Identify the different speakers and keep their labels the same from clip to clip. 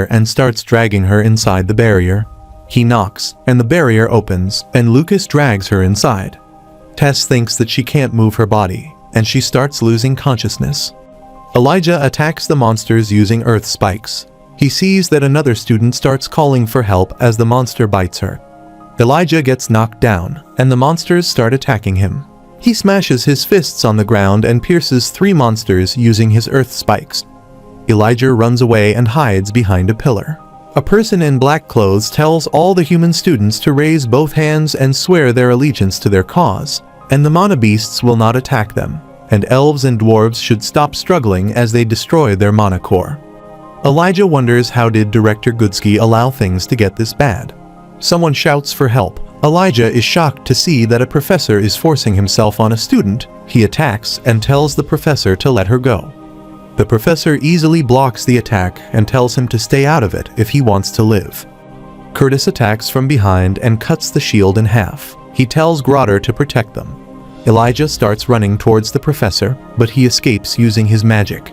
Speaker 1: and starts dragging her inside the barrier. He knocks, and the barrier opens, and Lucas drags her inside. Tess thinks that she can't move her body, and she starts losing consciousness. Elijah attacks the monsters using earth spikes. He sees that another student starts calling for help as the monster bites her. Elijah gets knocked down, and the monsters start attacking him. He smashes his fists on the ground and pierces 3 monsters using his earth spikes. Elijah runs away and hides behind a pillar. A person in black clothes tells all the human students to raise both hands and swear their allegiance to their cause, and the mana beasts will not attack them, and elves and dwarves should stop struggling as they destroy their mana core. Elijah wonders how did Director Goodsky allow things to get this bad. Someone shouts for help. Elijah is shocked to see that a professor is forcing himself on a student. He attacks and tells the professor to let her go. The professor easily blocks the attack and tells him to stay out of it if he wants to live. Curtis attacks from behind and cuts the shield in half. He tells Grotter to protect them. Elijah starts running towards the professor, but he escapes using his magic.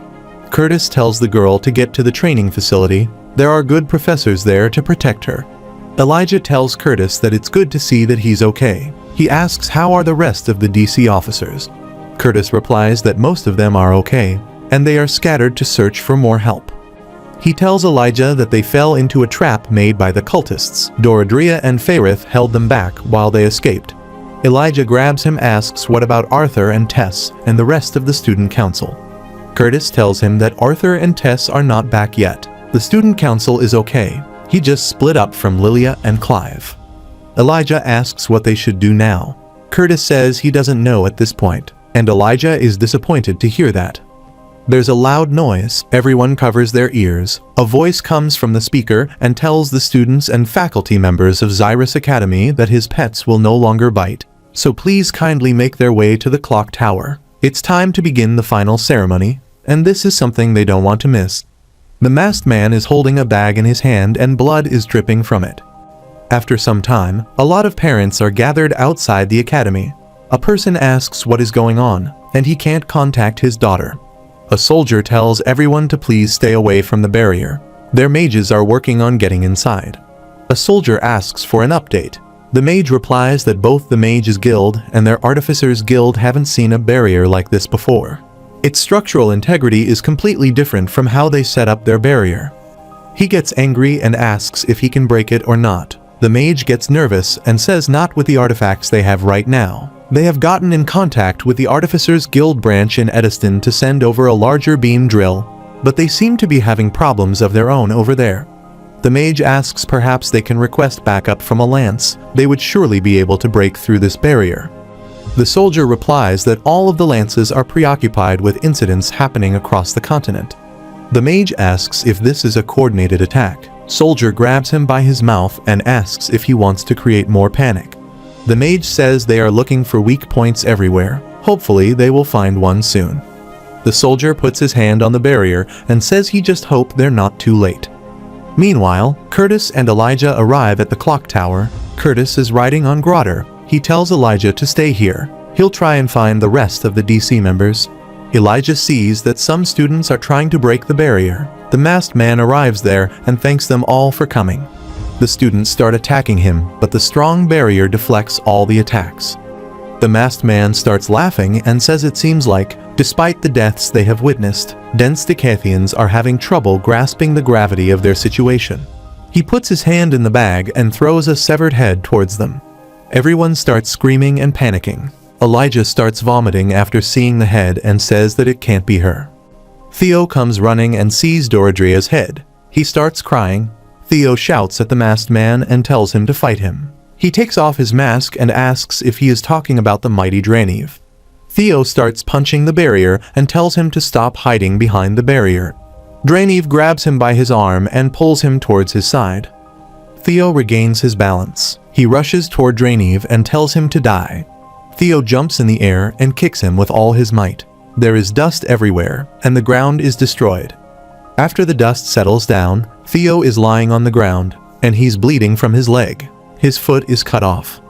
Speaker 1: Curtis tells the girl to get to the training facility. There are good professors there to protect her. Elijah tells Curtis that it's good to see that he's okay. He asks how are the rest of the DC officers. Curtis replies that most of them are okay, and they are scattered to search for more help. He tells Elijah that they fell into a trap made by the cultists. Doradria and Faerith held them back while they escaped. Elijah grabs him, asks what about Arthur and Tess and the rest of the student council. Curtis tells him that Arthur and Tess are not back yet. The student council is okay. He just split up from Lilia and Clive. Elijah asks what they should do now. Curtis says he doesn't know at this point, and Elijah is disappointed to hear that. There's a loud noise. Everyone covers their ears. A voice comes from the speaker and tells the students and faculty members of Xyrus Academy that his pets will no longer bite, so please kindly make their way to the clock tower. It's time to begin the final ceremony, and this is something they don't want to miss. The masked man is holding a bag in his hand and blood is dripping from it. After some time, a lot of parents are gathered outside the academy. A person asks what is going on, and he can't contact his daughter. A soldier tells everyone to please stay away from the barrier. Their mages are working on getting inside. A soldier asks for an update. The mage replies that both the Mages Guild and their Artificers Guild haven't seen a barrier like this before. Its structural integrity is completely different from how they set up their barrier. He gets angry and asks if he can break it or not. The mage gets nervous and says not with the artifacts they have right now. They have gotten in contact with the Artificers Guild branch in Ediston to send over a larger beam drill, but they seem to be having problems of their own over there. The mage asks perhaps they can request backup from a lance. They would surely be able to break through this barrier. The soldier replies that all of the lances are preoccupied with incidents happening across the continent. The mage asks if this is a coordinated attack. Soldier grabs him by his mouth and asks if he wants to create more panic. The mage says they are looking for weak points everywhere. Hopefully they will find one soon. The soldier puts his hand on the barrier and says he just hope they're not too late. Meanwhile, Curtis and Elijah arrive at the clock tower. Curtis is riding on Grotter. He tells Elijah to stay here. He'll try and find the rest of the DC members. Elijah sees that some students are trying to break the barrier. The masked man arrives there and thanks them all for coming. The students start attacking him, but the strong barrier deflects all the attacks. The masked man starts laughing and says it seems like, despite the deaths they have witnessed, dense Decathians are having trouble grasping the gravity of their situation. He puts his hand in the bag and throws a severed head towards them. Everyone starts screaming and panicking. Elijah starts vomiting after seeing the head and says that it can't be her. Theo comes running and sees Doradria's head. He starts crying. Theo shouts at the masked man and tells him to fight him. He takes off his mask and asks if he is talking about the mighty Draniv. Theo starts punching the barrier and tells him to stop hiding behind the barrier. Draniv grabs him by his arm and pulls him towards his side. Theo regains his balance. He rushes toward Draniv and tells him to die. Theo jumps in the air and kicks him with all his might. There is dust everywhere, and the ground is destroyed. After the dust settles down, Theo is lying on the ground, and he's bleeding from his leg. His foot is cut off.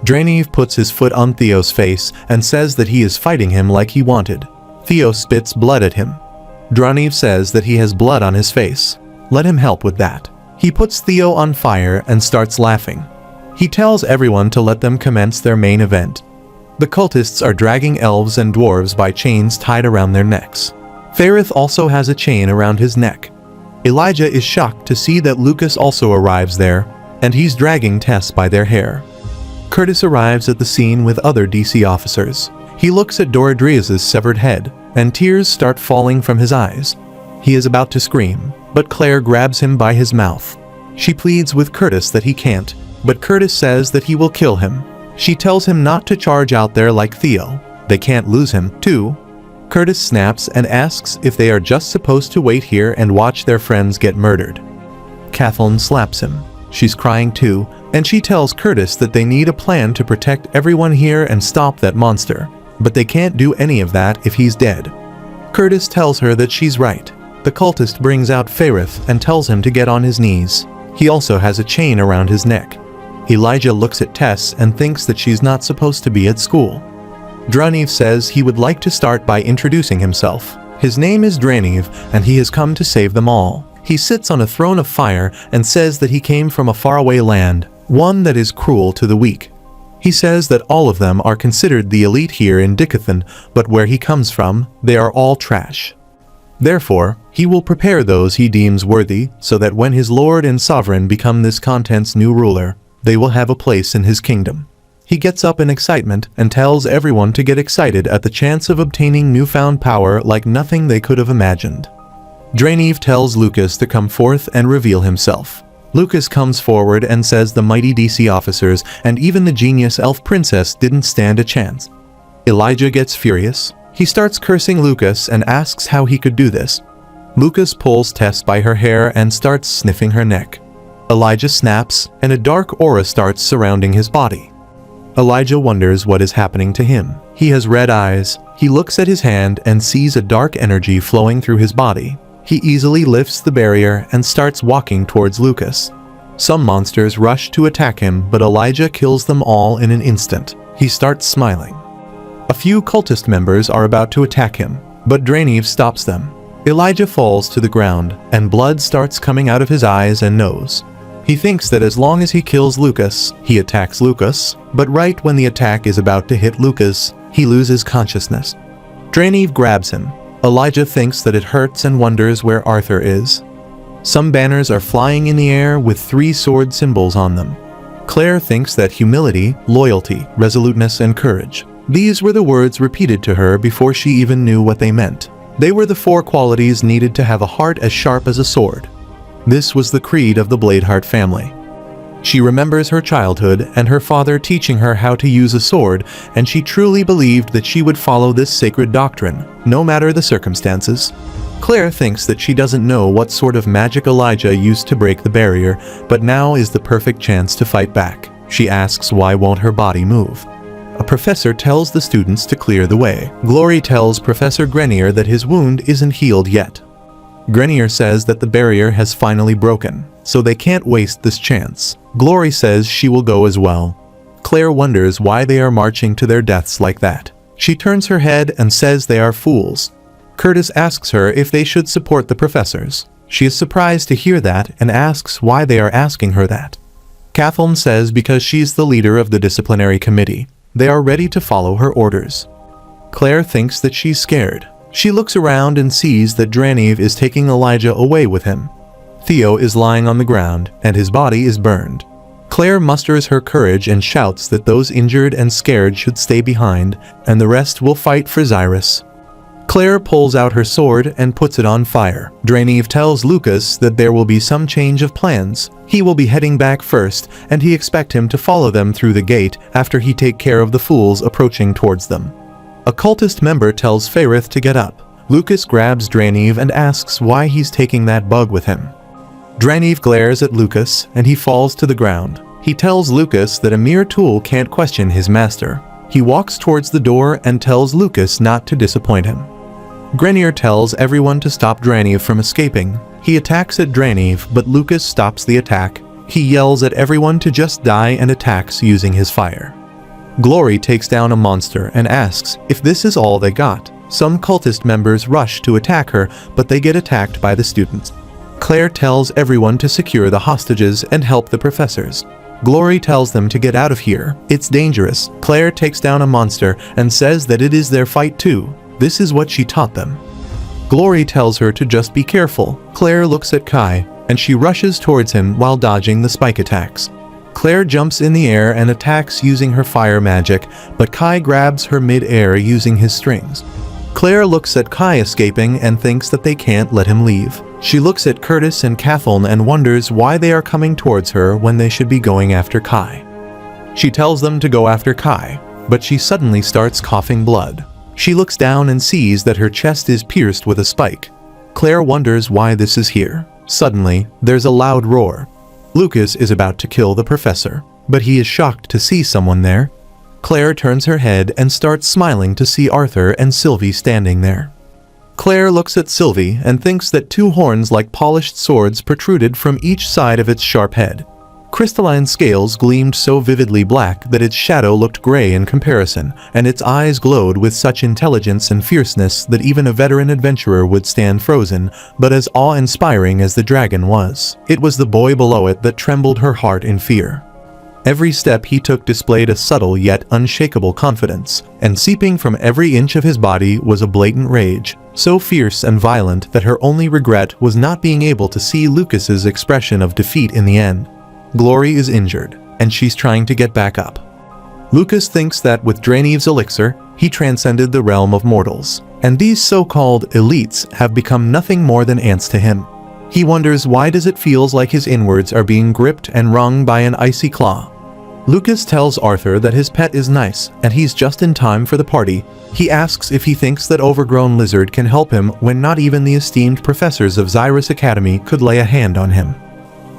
Speaker 1: Draniv puts his foot on Theo's face and says that he is fighting him like he wanted. Theo spits blood at him. Draniv says that he has blood on his face. Let him help with that. He puts Theo on fire and starts laughing. He tells everyone to let them commence their main event. The cultists are dragging elves and dwarves by chains tied around their necks. Ferrith also has a chain around his neck. Elijah is shocked to see that Lucas also arrives there, and he's dragging Tess by their hair. Curtis arrives at the scene with other DC officers. He looks at Doradrius's severed head, and tears start falling from his eyes. He is about to scream, but Claire grabs him by his mouth. She pleads with Curtis that he can't, but Curtis says that he will kill him. She tells him not to charge out there like Theo. They can't lose him, too. Curtis snaps and asks if they are just supposed to wait here and watch their friends get murdered. Kathleen slaps him. She's crying too, and she tells Curtis that they need a plan to protect everyone here and stop that monster. But they can't do any of that if he's dead. Curtis tells her that she's right. The cultist brings out Ferrith and tells him to get on his knees. He also has a chain around his neck. Elijah looks at Tess and thinks that she's not supposed to be at school. Draniv says he would like to start by introducing himself. His name is Draniv, and he has come to save them all. He sits on a throne of fire and says that he came from a faraway land, one that is cruel to the weak. He says that all of them are considered the elite here in Dicathan, but where he comes from, they are all trash. Therefore, he will prepare those he deems worthy, so that when his lord and sovereign become this continent's new ruler, they will have a place in his kingdom. He gets up in excitement and tells everyone to get excited at the chance of obtaining newfound power like nothing they could have imagined. Draniv tells Lucas to come forth and reveal himself. Lucas comes forward and says the mighty DC officers and even the genius elf princess didn't stand a chance. Elijah gets furious. He starts cursing Lucas and asks how he could do this. Lucas pulls Tess by her hair and starts sniffing her neck. Elijah snaps, and a dark aura starts surrounding his body. Elijah wonders what is happening to him. He has red eyes. He looks at his hand and sees a dark energy flowing through his body. He easily lifts the barrier and starts walking towards Lucas. Some monsters rush to attack him, but Elijah kills them all in an instant. He starts smiling. A few cultist members are about to attack him, but Draniv stops them. Elijah falls to the ground, and blood starts coming out of his eyes and nose. He thinks that as long as he kills Lucas, he attacks Lucas, but right when the attack is about to hit Lucas, he loses consciousness. Draniv grabs him. Elijah thinks that it hurts and wonders where Arthur is. Some banners are flying in the air with 3 sword symbols on them. Claire thinks that humility, loyalty, resoluteness, and courage. These were the words repeated to her before she even knew what they meant. They were the 4 qualities needed to have a heart as sharp as a sword. This was the creed of the Bladeheart family. She remembers her childhood and her father teaching her how to use a sword, and she truly believed that she would follow this sacred doctrine, no matter the circumstances. Claire thinks that she doesn't know what sort of magic Elijah used to break the barrier, but now is the perfect chance to fight back. She asks why won't her body move. A professor tells the students to clear the way. Glory tells Professor Grenier that his wound isn't healed yet. Grenier says that the barrier has finally broken, so they can't waste this chance. Glory says she will go as well. Claire wonders why they are marching to their deaths like that. She turns her head and says they are fools. Curtis asks her if they should support the professors. She is surprised to hear that and asks why they are asking her that. Kathleen says because she's the leader of the disciplinary committee. They are ready to follow her orders. Claire thinks that she's scared. She looks around and sees that Draniv is taking Elijah away with him. Theo is lying on the ground, and his body is burned. Claire musters her courage and shouts that those injured and scared should stay behind, and the rest will fight for Xyrus. Claire pulls out her sword and puts it on fire. Draniv tells Lucas that there will be some change of plans. He will be heading back first, and he expects him to follow them through the gate after he take care of the fools approaching towards them. A cultist member tells Ferrith to get up. Lucas grabs Draniv and asks why he's taking that bug with him. Draniv glares at Lucas, and he falls to the ground. He tells Lucas that a mere tool can't question his master. He walks towards the door and tells Lucas not to disappoint him. Grenier tells everyone to stop Draniv from escaping. He attacks at Draniv, but Lucas stops the attack. He yells at everyone to just die and attacks using his fire. Glory takes down a monster and asks if this is all they got. Some cultist members rush to attack her, but they get attacked by the students. Claire tells everyone to secure the hostages and help the professors. Glory tells them to get out of here. It's dangerous. Claire takes down a monster and says that it is their fight too. This is what she taught them. Glory tells her to just be careful. Claire looks at Kai, and she rushes towards him while dodging the spike attacks. Claire jumps in the air and attacks using her fire magic, but Kai grabs her mid-air using his strings. Claire looks at Kai escaping and thinks that they can't let him leave. She looks at Curtis and Kathleen and wonders why they are coming towards her when they should be going after Kai. She tells them to go after Kai, but she suddenly starts coughing blood. She looks down and sees that her chest is pierced with a spike. Claire wonders why this is here. Suddenly, there's a loud roar. Lucas is about to kill the professor, but he is shocked to see someone there. Claire turns her head and starts smiling to see Arthur and Sylvie standing there. Claire looks at Sylvie and thinks that two horns like polished swords protruded from each side of its sharp head. Crystalline scales gleamed so vividly black that its shadow looked gray in comparison, and its eyes glowed with such intelligence and fierceness that even a veteran adventurer would stand frozen, but as awe-inspiring as the dragon was, it was the boy below it that trembled her heart in fear. Every step he took displayed a subtle yet unshakable confidence, and seeping from every inch of his body was a blatant rage, so fierce and violent that her only regret was not being able to see Lucas's expression of defeat in the end. Glory is injured, and she's trying to get back up. Lucas thinks that with Draineve's elixir, he transcended the realm of mortals, and these so-called elites have become nothing more than ants to him. He wonders why does it feels like his inwards are being gripped and wrung by an icy claw. Lucas tells Arthur that his pet is nice, and he's just in time for the party. He asks if he thinks that overgrown lizard can help him when not even the esteemed professors of Xyrus Academy could lay a hand on him.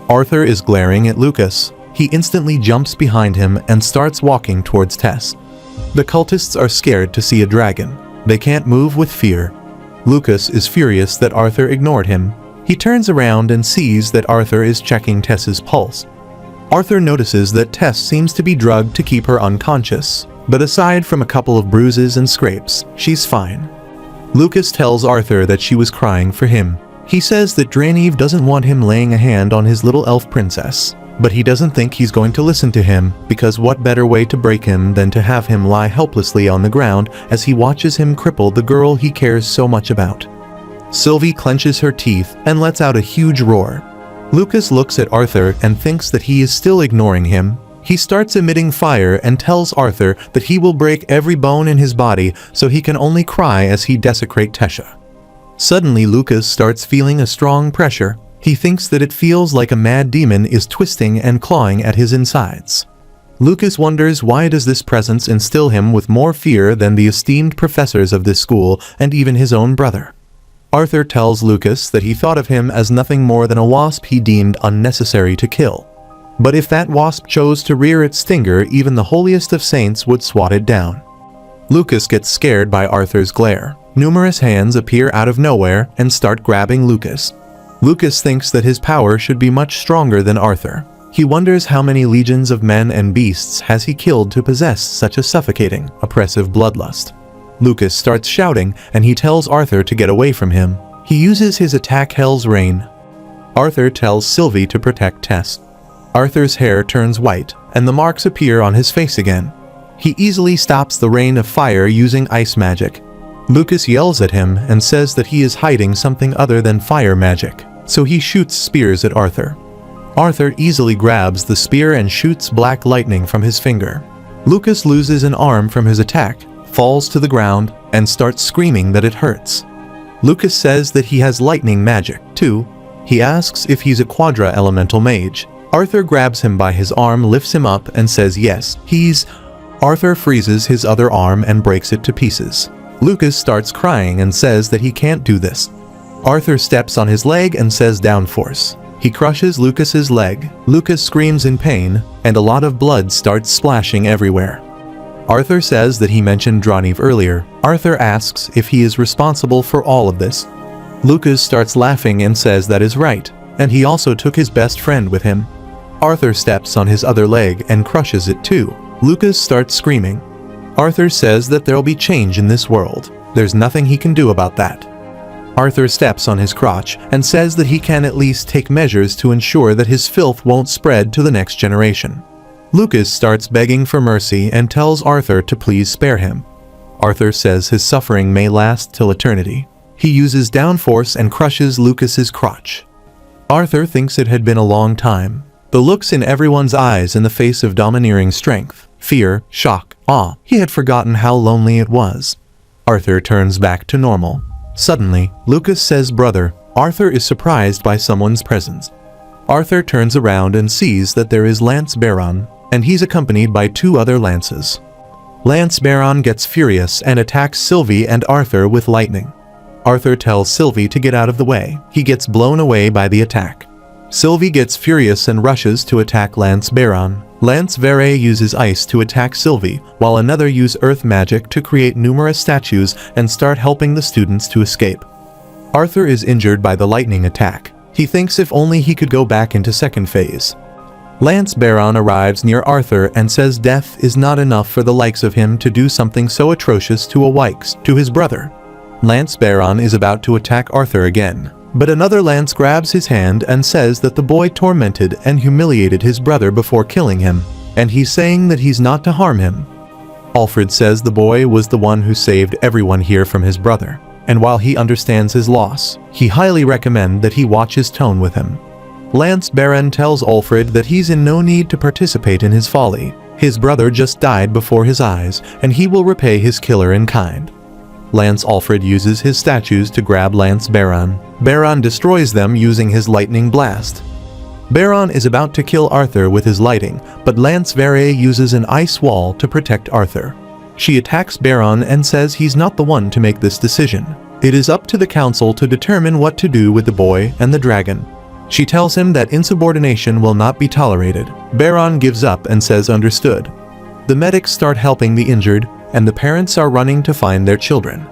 Speaker 1: Arthur is glaring at Lucas. He instantly jumps behind him and starts walking towards Tess. The cultists are scared to see a dragon. They can't move with fear. Lucas is furious that Arthur ignored him. He turns around and sees that Arthur is checking Tess's pulse. Arthur notices that Tess seems to be drugged to keep her unconscious, but aside from a couple of bruises and scrapes, she's fine. Lucas tells Arthur that she was crying for him. He says that Draineve doesn't want him laying a hand on his little elf princess, but he doesn't think he's going to listen to him, because what better way to break him than to have him lie helplessly on the ground as he watches him cripple the girl he cares so much about. Sylvie clenches her teeth and lets out a huge roar. Lucas looks at Arthur and thinks that he is still ignoring him. He starts emitting fire and tells Arthur that he will break every bone in his body so he can only cry as he desecrates Tesha. Suddenly Lucas starts feeling a strong pressure. He thinks that it feels like a mad demon is twisting and clawing at his insides. Lucas wonders why does this presence instill him with more fear than the esteemed professors of this school and even his own brother. Arthur tells Lucas that he thought of him as nothing more than a wasp he deemed unnecessary to kill. But if that wasp chose to rear its stinger, even the holiest of saints would swat it down. Lucas gets scared by Arthur's glare. Numerous hands appear out of nowhere and start grabbing Lucas. Lucas thinks that his power should be much stronger than Arthur. He wonders how many legions of men and beasts has he killed to possess such a suffocating, oppressive bloodlust. Lucas starts shouting and he tells Arthur to get away from him. He uses his attack Hell's Rain. Arthur tells Sylvie to protect Tess. Arthur's hair turns white and the marks appear on his face again. He easily stops the rain of fire using ice magic. Lucas yells at him and says that he is hiding something other than fire magic, so he shoots spears at Arthur. Arthur easily grabs the spear and shoots black lightning from his finger. Lucas loses an arm from his attack, falls to the ground, and starts screaming that it hurts. Lucas says that he has lightning magic, too. He asks if he's a quadra-elemental mage. Arthur grabs him by his arm, lifts him up, and says yes, he's... Arthur freezes his other arm and breaks it to pieces. Lucas starts crying and says that he can't do this. Arthur steps on his leg and says downforce. He crushes Lucas's leg. Lucas screams in pain, and a lot of blood starts splashing everywhere. Arthur says that he mentioned Draineve earlier. Arthur asks if he is responsible for all of this. Lucas starts laughing and says that is right, and he also took his best friend with him. Arthur steps on his other leg and crushes it too. Lucas starts screaming. Arthur says that there'll be change in this world. There's nothing he can do about that. Arthur steps on his crotch and says that he can at least take measures to ensure that his filth won't spread to the next generation. Lucas starts begging for mercy and tells Arthur to please spare him. Arthur says his suffering may last till eternity. He uses downforce and crushes Lucas's crotch. Arthur thinks it had been a long time. The looks in everyone's eyes in the face of domineering strength, fear, shock, awe. He had forgotten how lonely it was. Arthur turns back to normal. Suddenly, Lucas says, "Brother." Arthur is surprised by someone's presence. Arthur turns around and sees that there is Lance Baron, and he's accompanied by 2 other lances. Lance Baron gets furious and attacks Sylvie and Arthur with lightning. Arthur tells Sylvie to get out of the way. He gets blown away by the attack. Sylvie gets furious and rushes to attack Lance Baron. Lance Vere uses ice to attack Sylvie, while another uses earth magic to create numerous statues and start helping the students to escape. Arthur is injured by the lightning attack. He thinks if only he could go back into second phase. Lance Baron arrives near Arthur and says death is not enough for the likes of him to do something so atrocious to his brother. Lance Baron is about to attack Arthur again, but another lance grabs his hand and says that the boy tormented and humiliated his brother before killing him, and he's saying that he's not to harm him. Alfred says the boy was the one who saved everyone here from his brother, and while he understands his loss, he highly recommends that he watch his tone with him. Lance Baron tells Alfred that he's in no need to participate in his folly. His brother just died before his eyes, and he will repay his killer in kind. Lance Alfred uses his statues to grab Lance Baron. Baron destroys them using his lightning blast. Baron is about to kill Arthur with his lighting, but Lance Vere uses an ice wall to protect Arthur. She attacks Baron and says he's not the one to make this decision. It is up to the council to determine what to do with the boy and the dragon. She tells him that insubordination will not be tolerated. Baron gives up and says understood. The medics start helping the injured, and the parents are running to find their children.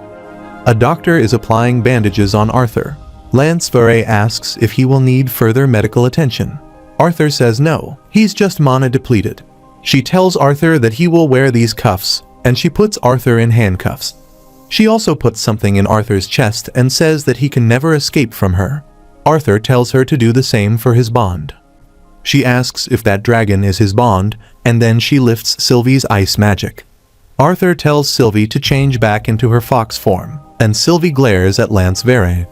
Speaker 1: A doctor is applying bandages on Arthur. Lance Vere asks if he will need further medical attention. Arthur says no, he's just mana depleted. She tells Arthur that he will wear these cuffs, and she puts Arthur in handcuffs. She also puts something in Arthur's chest and says that he can never escape from her. Arthur tells her to do the same for his bond. She asks if that dragon is his bond, and then she lifts Sylvie's ice magic. Arthur tells Sylvie to change back into her fox form, and Sylvie glares at Lance Vere.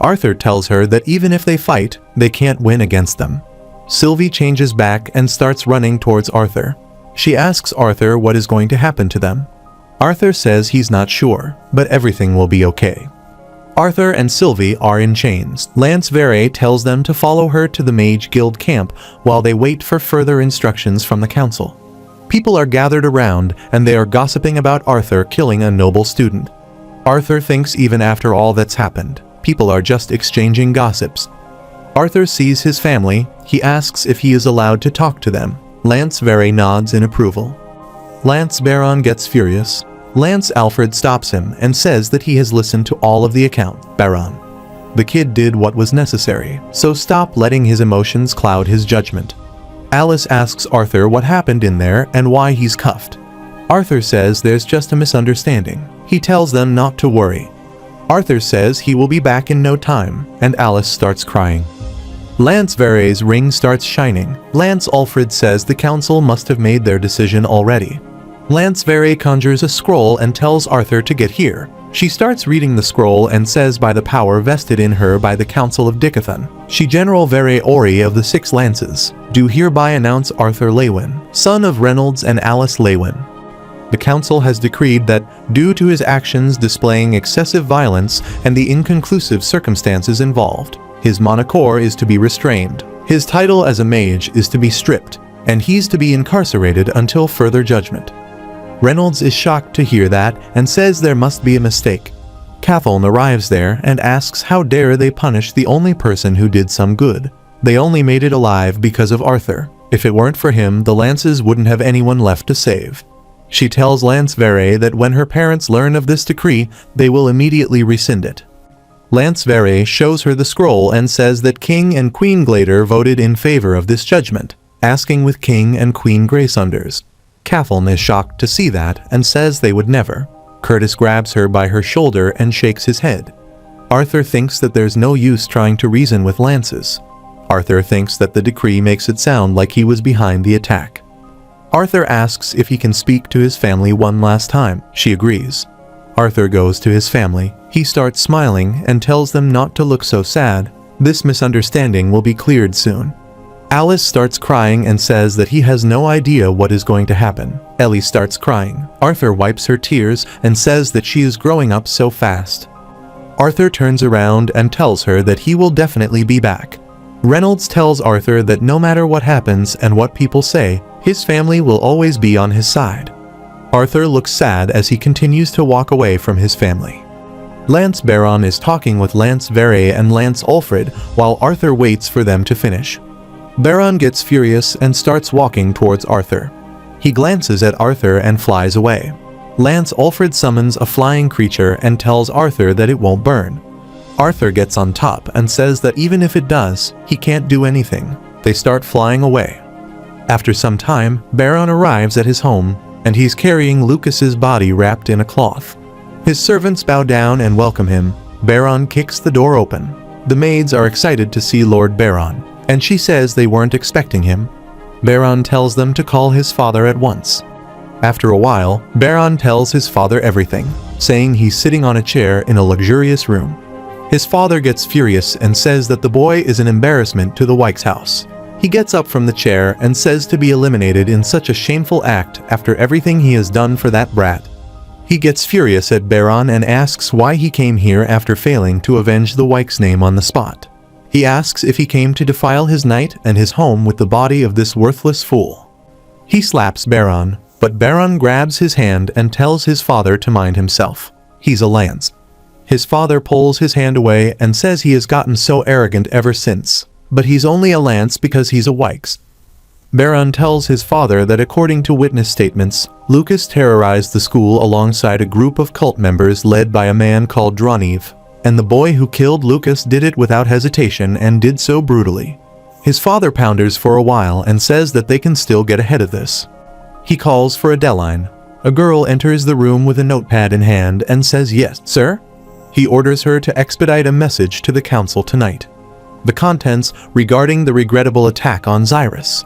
Speaker 1: Arthur tells her that even if they fight, they can't win against them. Sylvie changes back and starts running towards Arthur. She asks Arthur what is going to happen to them. Arthur says he's not sure, but everything will be okay. Arthur and Sylvie are in chains. Lance Vere tells them to follow her to the Mage Guild camp while they wait for further instructions from the council. People are gathered around and they are gossiping about Arthur killing a noble student. Arthur thinks even after all that's happened, people are just exchanging gossips. Arthur sees his family. He asks if he is allowed to talk to them. Lance Vere nods in approval. Lance Baron gets furious. Lance Alfred stops him and says that he has listened to all of the account. Baron, the kid did what was necessary, so stop letting his emotions cloud his judgment. Alice asks Arthur what happened in there and why he's cuffed. Arthur says there's just a misunderstanding. He tells them not to worry. Arthur says he will be back in no time, and Alice starts crying. Lance Vere's ring starts shining. Lance Alfred says the council must have made their decision already. Lance Vere conjures a scroll and tells Arthur to get here. She starts reading the scroll and says by the power vested in her by the Council of Dickathon, she General Vere Ori of the Six Lances, do hereby announce Arthur Lewin, son of Reynolds and Alice Lewin. The council has decreed that, due to his actions displaying excessive violence and the inconclusive circumstances involved, his monocore is to be restrained. His title as a mage is to be stripped, and he's to be incarcerated until further judgment. Reynolds is shocked to hear that and says there must be a mistake. Cathal arrives there and asks how dare they punish the only person who did some good. They only made it alive because of Arthur. If it weren't for him, the Lances wouldn't have anyone left to save. She tells Lance Vere that when her parents learn of this decree, they will immediately rescind it. Lance Vere shows her the scroll and says that King and Queen Glader voted in favor of this judgment, asking with King and Queen Graysunders. Cathal is shocked to see that and says they would never. Curtis grabs her by her shoulder and shakes his head. Arthur thinks that there's no use trying to reason with lances. Arthur thinks that the decree makes it sound like he was behind the attack. Arthur asks if he can speak to his family one last time. She agrees. Arthur goes to his family. He starts smiling and tells them not to look so sad. This misunderstanding will be cleared soon. Alice starts crying and says that he has no idea what is going to happen. Ellie starts crying. Arthur wipes her tears and says that she is growing up so fast. Arthur turns around and tells her that he will definitely be back. Reynolds tells Arthur that no matter what happens and what people say, his family will always be on his side. Arthur looks sad as he continues to walk away from his family. Lance Baron is talking with Lance Vere and Lance Alfred while Arthur waits for them to finish. Baron gets furious and starts walking towards Arthur. He glances at Arthur and flies away. Lance Alfred summons a flying creature and tells Arthur that it won't burn. Arthur gets on top and says that even if it does, he can't do anything. They start flying away. After some time, Baron arrives at his home, and he's carrying Lucas's body wrapped in a cloth. His servants bow down and welcome him. Baron kicks the door open. The maids are excited to see Lord Baron, and she says they weren't expecting him. Baron tells them to call his father at once. After a while, Baron tells his father everything, saying he's sitting on a chair in a luxurious room. His father gets furious and says that the boy is an embarrassment to the Wykes house. He gets up from the chair and says to be eliminated in such a shameful act after everything he has done for that brat. He gets furious at Baron and asks why he came here after failing to avenge the Wykes' name on the spot. He asks if he came to defile his night and his home with the body of this worthless fool. He slaps Baron, but Baron grabs his hand and tells his father to mind himself. He's a lance. His father pulls his hand away and says he has gotten so arrogant ever since, but he's only a lance because he's a Wykes. Baron tells his father that according to witness statements, Lucas terrorized the school alongside a group of cult members led by a man called Droniv, and the boy who killed Lucas did it without hesitation and did so brutally. His father ponders for a while and says that they can still get ahead of this. He calls for Adeline. A girl enters the room with a notepad in hand and says, "Yes, sir?" He orders her to expedite a message to the council tonight. The contents regarding the regrettable attack on Xyrus.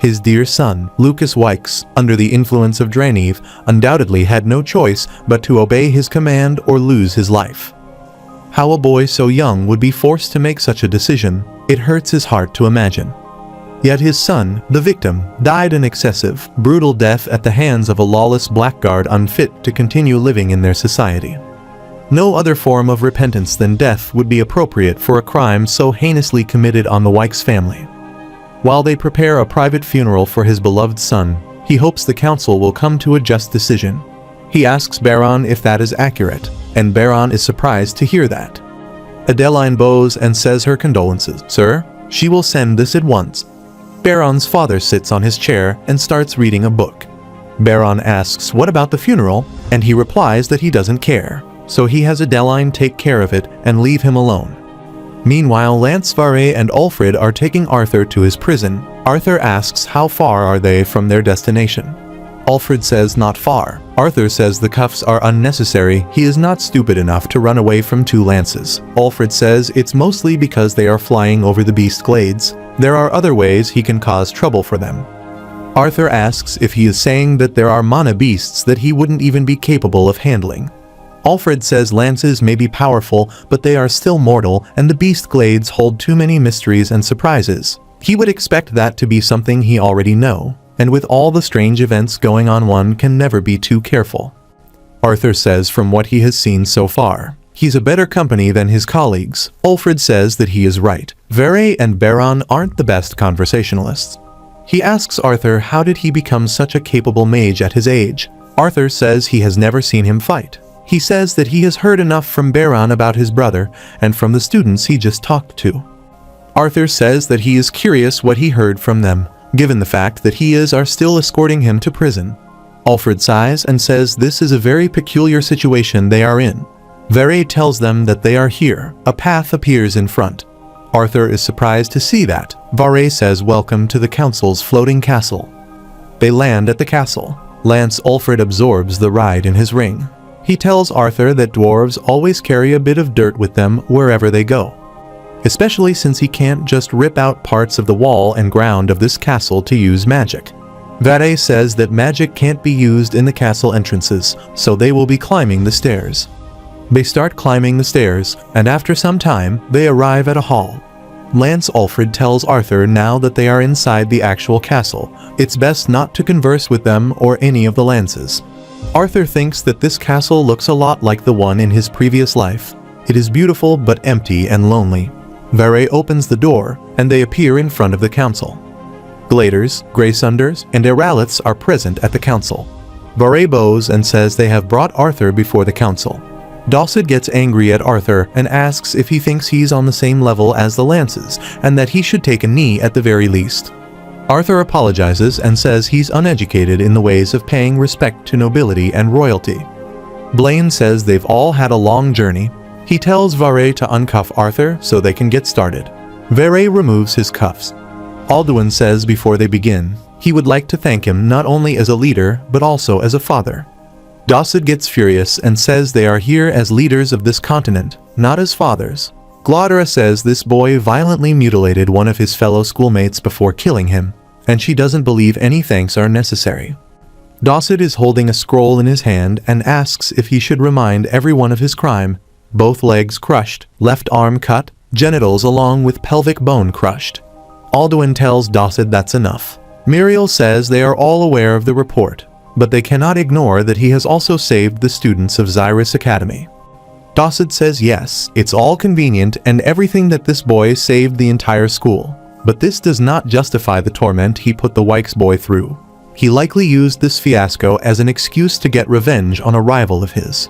Speaker 1: His dear son, Lucas Wykes, under the influence of Draniv, undoubtedly had no choice but to obey his command or lose his life. How a boy so young would be forced to make such a decision, it hurts his heart to imagine. Yet his son, the victim, died an excessive, brutal death at the hands of a lawless blackguard unfit to continue living in their society. No other form of repentance than death would be appropriate for a crime so heinously committed on the Wykes family. While they prepare a private funeral for his beloved son, he hopes the council will come to a just decision. He asks Baron if that is accurate, and Baron is surprised to hear that. Adeline bows and says her condolences. "Sir, she will send this at once." Baron's father sits on his chair and starts reading a book. Baron asks what about the funeral, and he replies that he doesn't care, so he has Adeline take care of it and leave him alone. Meanwhile, Lance Vare and Alfred are taking Arthur to his prison. Arthur asks how far are they from their destination. Alfred says not far. Arthur says the cuffs are unnecessary, he is not stupid enough to run away from two lances. Alfred says it's mostly because they are flying over the beast glades. There are other ways he can cause trouble for them. Arthur asks if he is saying that there are mana beasts that he wouldn't even be capable of handling. Alfred says lances may be powerful, but they are still mortal, and the beast glades hold too many mysteries and surprises. He would expect that to be something he already know, and with all the strange events going on, one can never be too careful. Arthur says from what he has seen so far, he's a better company than his colleagues. Alfred says that he is right. Vere and Baron aren't the best conversationalists. He asks Arthur how did he become such a capable mage at his age. Arthur says he has never seen him fight. He says that he has heard enough from Baron about his brother and from the students he just talked to. Arthur says that he is curious what he heard from them, given the fact that are still escorting him to prison. Alfred sighs and says this is a very peculiar situation they are in. Vere tells them that they are here. A path appears in front. Arthur is surprised to see that. Vare says welcome to the council's floating castle. They land at the castle. Lance Alfred absorbs the ride in his ring. He tells Arthur that dwarves always carry a bit of dirt with them wherever they go, especially since he can't just rip out parts of the wall and ground of this castle to use magic. Vare says that magic can't be used in the castle entrances, so they will be climbing the stairs. They start climbing the stairs, and after some time, they arrive at a hall. Lance Alfred tells Arthur now that they are inside the actual castle, it's best not to converse with them or any of the Lances. Arthur thinks that this castle looks a lot like the one in his previous life. It is beautiful but empty and lonely. Vare opens the door, and they appear in front of the council. Gladers, Greysunders, and Eraliths are present at the council. Vare bows and says they have brought Arthur before the council. Dossid gets angry at Arthur and asks if he thinks he's on the same level as the Lances, and that he should take a knee at the very least. Arthur apologizes and says he's uneducated in the ways of paying respect to nobility and royalty. Blaine says they've all had a long journey. He tells Vare to uncuff Arthur so they can get started. Vare removes his cuffs. Alduin says before they begin, he would like to thank him not only as a leader, but also as a father. Dossid gets furious and says they are here as leaders of this continent, not as fathers. Glodera says this boy violently mutilated one of his fellow schoolmates before killing him, and she doesn't believe any thanks are necessary. Dossid is holding a scroll in his hand and asks if he should remind everyone of his crime: both legs crushed, left arm cut, genitals along with pelvic bone crushed. Alduin tells Dossid that's enough. Muriel says they are all aware of the report, but they cannot ignore that he has also saved the students of Xyrus Academy. Dossid says yes, it's all convenient and everything that this boy saved the entire school, but this does not justify the torment he put the Wykes boy through. He likely used this fiasco as an excuse to get revenge on a rival of his.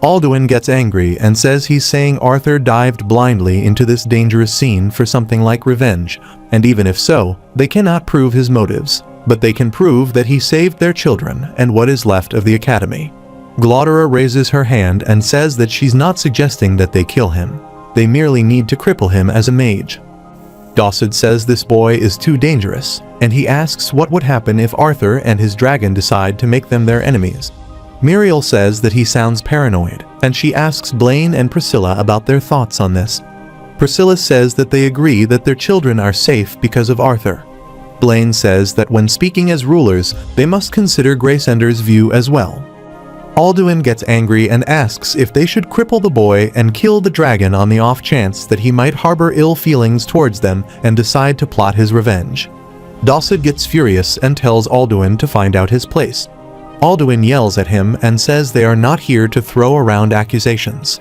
Speaker 1: Alduin gets angry and says he's saying Arthur dived blindly into this dangerous scene for something like revenge, and even if so, they cannot prove his motives, but they can prove that he saved their children and what is left of the academy. Glodera raises her hand and says that she's not suggesting that they kill him. They merely need to cripple him as a mage. Dossid says this boy is too dangerous, and he asks what would happen if Arthur and his dragon decide to make them their enemies. Muriel says that he sounds paranoid, and she asks Blaine and Priscilla about their thoughts on this. Priscilla says that they agree that their children are safe because of Arthur. Blaine says that when speaking as rulers, they must consider Greysunder's view as well. Alduin gets angry and asks if they should cripple the boy and kill the dragon on the off chance that he might harbor ill feelings towards them and decide to plot his revenge. Dossid gets furious and tells Alduin to find out his place. Alduin yells at him and says they are not here to throw around accusations.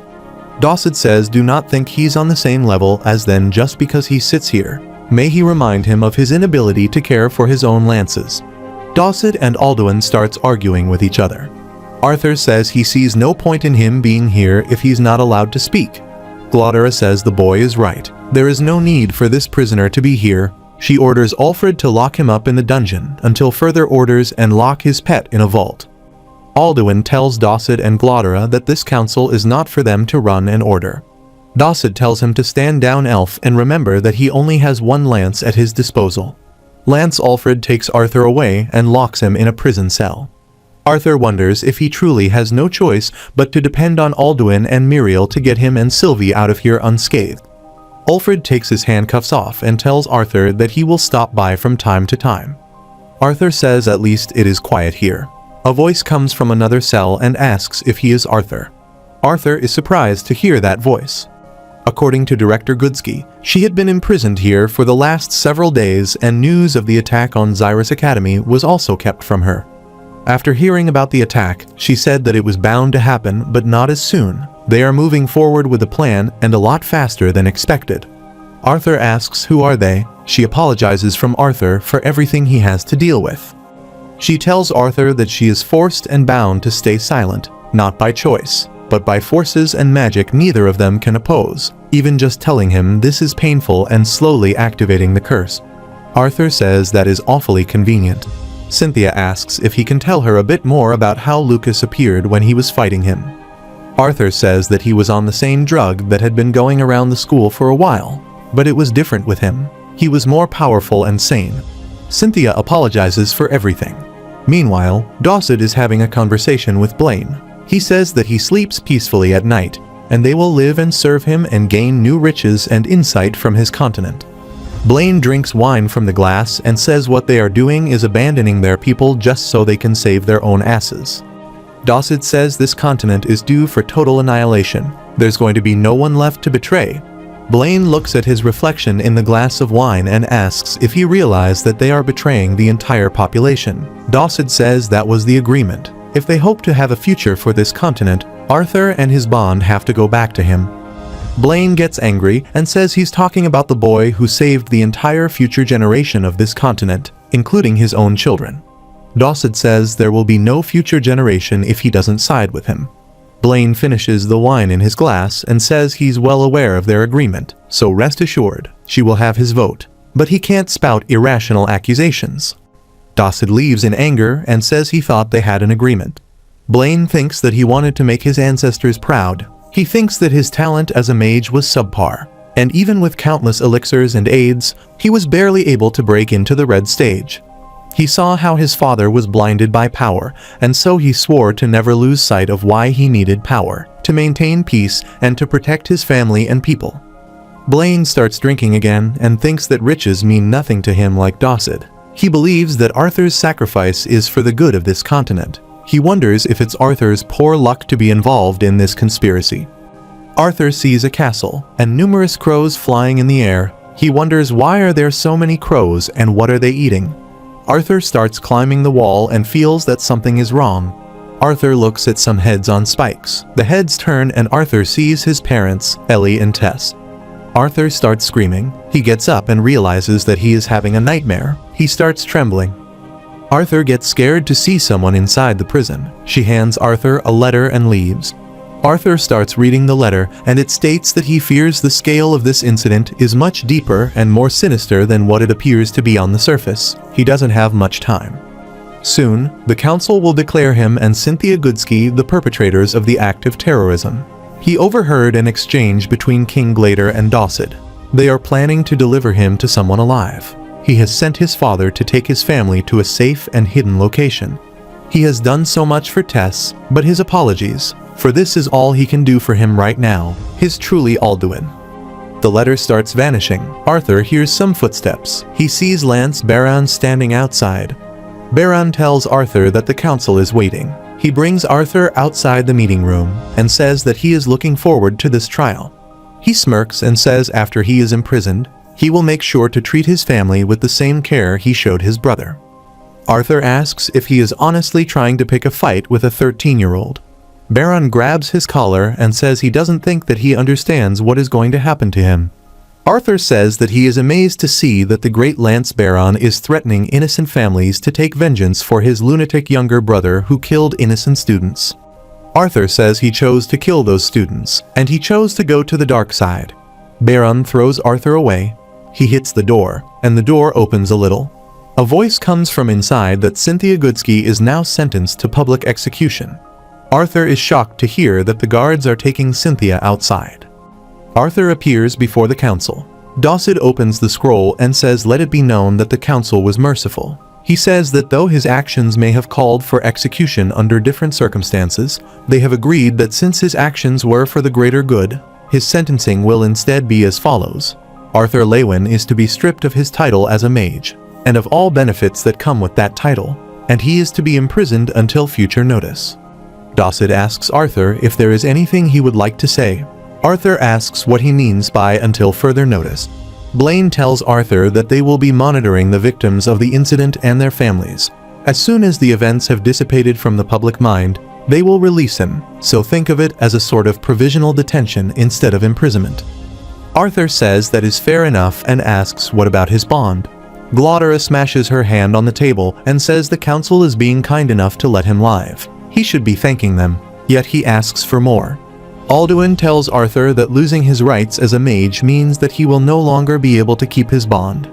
Speaker 1: Dossid says do not think he's on the same level as them just because he sits here. May he remind him of his inability to care for his own lances. Dossid and Alduin starts arguing with each other. Arthur says he sees no point in him being here if he's not allowed to speak. Glodera says the boy is right. There is no need for this prisoner to be here. She orders Alfred to lock him up in the dungeon until further orders and lock his pet in a vault. Alduin tells Dossid and Glodera that this council is not for them to run and order. Dossid tells him to stand down Elf and remember that he only has one lance at his disposal. Lance Alfred takes Arthur away and locks him in a prison cell. Arthur wonders if he truly has no choice but to depend on Alduin and Muriel to get him and Sylvie out of here unscathed. Alfred takes his handcuffs off and tells Arthur that he will stop by from time to time. Arthur says at least it is quiet here. A voice comes from another cell and asks if he is Arthur. Arthur is surprised to hear that voice. According to Director Goodsky, she had been imprisoned here for the last several days and news of the attack on Xyrus Academy was also kept from her. After hearing about the attack, she said that it was bound to happen, but not as soon. They are moving forward with a plan and a lot faster than expected. Arthur asks who are they. She apologizes from Arthur for everything he has to deal with. She tells Arthur that she is forced and bound to stay silent, not by choice, but by forces and magic neither of them can oppose. Even just telling him this is painful and slowly activating the curse. Arthur says that is awfully convenient. Cynthia asks if he can tell her a bit more about how Lucas appeared when he was fighting him. Arthur says that he was on the same drug that had been going around the school for a while, but it was different with him. He was more powerful and sane. Cynthia apologizes for everything. Meanwhile, Dossid is having a conversation with Blaine. He says that he sleeps peacefully at night, and they will live and serve him and gain new riches and insight from his continent. Blaine drinks wine from the glass and says what they are doing is abandoning their people just so they can save their own asses. Dawson says this continent is due for total annihilation. There's going to be no one left to betray. Blaine looks at his reflection in the glass of wine and asks if he realized that they are betraying the entire population. Dawson says that was the agreement. If they hope to have a future for this continent, Arthur and his bond have to go back to him. Blaine gets angry and says he's talking about the boy who saved the entire future generation of this continent, including his own children. Dawson says there will be no future generation if he doesn't side with him. Blaine finishes the wine in his glass and says he's well aware of their agreement, so rest assured, she will have his vote. But he can't spout irrational accusations. Dawson leaves in anger and says he thought they had an agreement. Blaine thinks that he wanted to make his ancestors proud. He thinks that his talent as a mage was subpar, and even with countless elixirs and aids, he was barely able to break into the red stage. He saw how his father was blinded by power, and so he swore to never lose sight of why he needed power, to maintain peace and to protect his family and people. Blaine starts drinking again and thinks that riches mean nothing to him like Dawson. He believes that Arthur's sacrifice is for the good of this continent. He wonders if it's Arthur's poor luck to be involved in this conspiracy. Arthur sees a castle and numerous crows flying in the air. He wonders why are there so many crows and what are they eating? Arthur starts climbing the wall and feels that something is wrong. Arthur looks at some heads on spikes. The heads turn and Arthur sees his parents, Ellie and Tess. Arthur starts screaming. He gets up and realizes that he is having a nightmare. He starts trembling. Arthur gets scared to see someone inside the prison. She hands Arthur a letter and leaves. Arthur starts reading the letter, and it states that he fears the scale of this incident is much deeper and more sinister than what it appears to be on the surface. He doesn't have much time. Soon, the council will declare him and Cynthia Goodsky the perpetrators of the act of terrorism. He overheard an exchange between King Glader and Dawson. They are planning to deliver him to someone alive. He has sent his father to take his family to a safe and hidden location. He has done so much for Tess, but his apologies, for this is all he can do for him right now, his truly Alduin. The letter starts vanishing. Arthur hears some footsteps. He sees Lance Baron standing outside. Baron tells Arthur that the council is waiting. He brings Arthur outside the meeting room and says that he is looking forward to this trial. He smirks and says after he is imprisoned, he will make sure to treat his family with the same care he showed his brother. Arthur asks if he is honestly trying to pick a fight with a 13-year-old. Baron grabs his collar and says he doesn't think that he understands what is going to happen to him. Arthur says that he is amazed to see that the great Lance Baron is threatening innocent families to take vengeance for his lunatic younger brother who killed innocent students. Arthur says he chose to kill those students, and he chose to go to the dark side. Baron throws Arthur away. He hits the door, and the door opens a little. A voice comes from inside that Cynthia Goodsky is now sentenced to public execution. Arthur is shocked to hear that the guards are taking Cynthia outside. Arthur appears before the council. Dawson opens the scroll and says let it be known that the council was merciful. He says that though his actions may have called for execution under different circumstances, they have agreed that since his actions were for the greater good, his sentencing will instead be as follows. Arthur Lewin is to be stripped of his title as a mage, and of all benefits that come with that title, and he is to be imprisoned until future notice. Dawson asks Arthur if there is anything he would like to say. Arthur asks what he means by until further notice. Blaine tells Arthur that they will be monitoring the victims of the incident and their families. As soon as the events have dissipated from the public mind, they will release him, so think of it as a sort of provisional detention instead of imprisonment. Arthur says that is fair enough and asks what about his bond. Glodera smashes her hand on the table and says the council is being kind enough to let him live. He should be thanking them, yet he asks for more. Alduin tells Arthur that losing his rights as a mage means that he will no longer be able to keep his bond.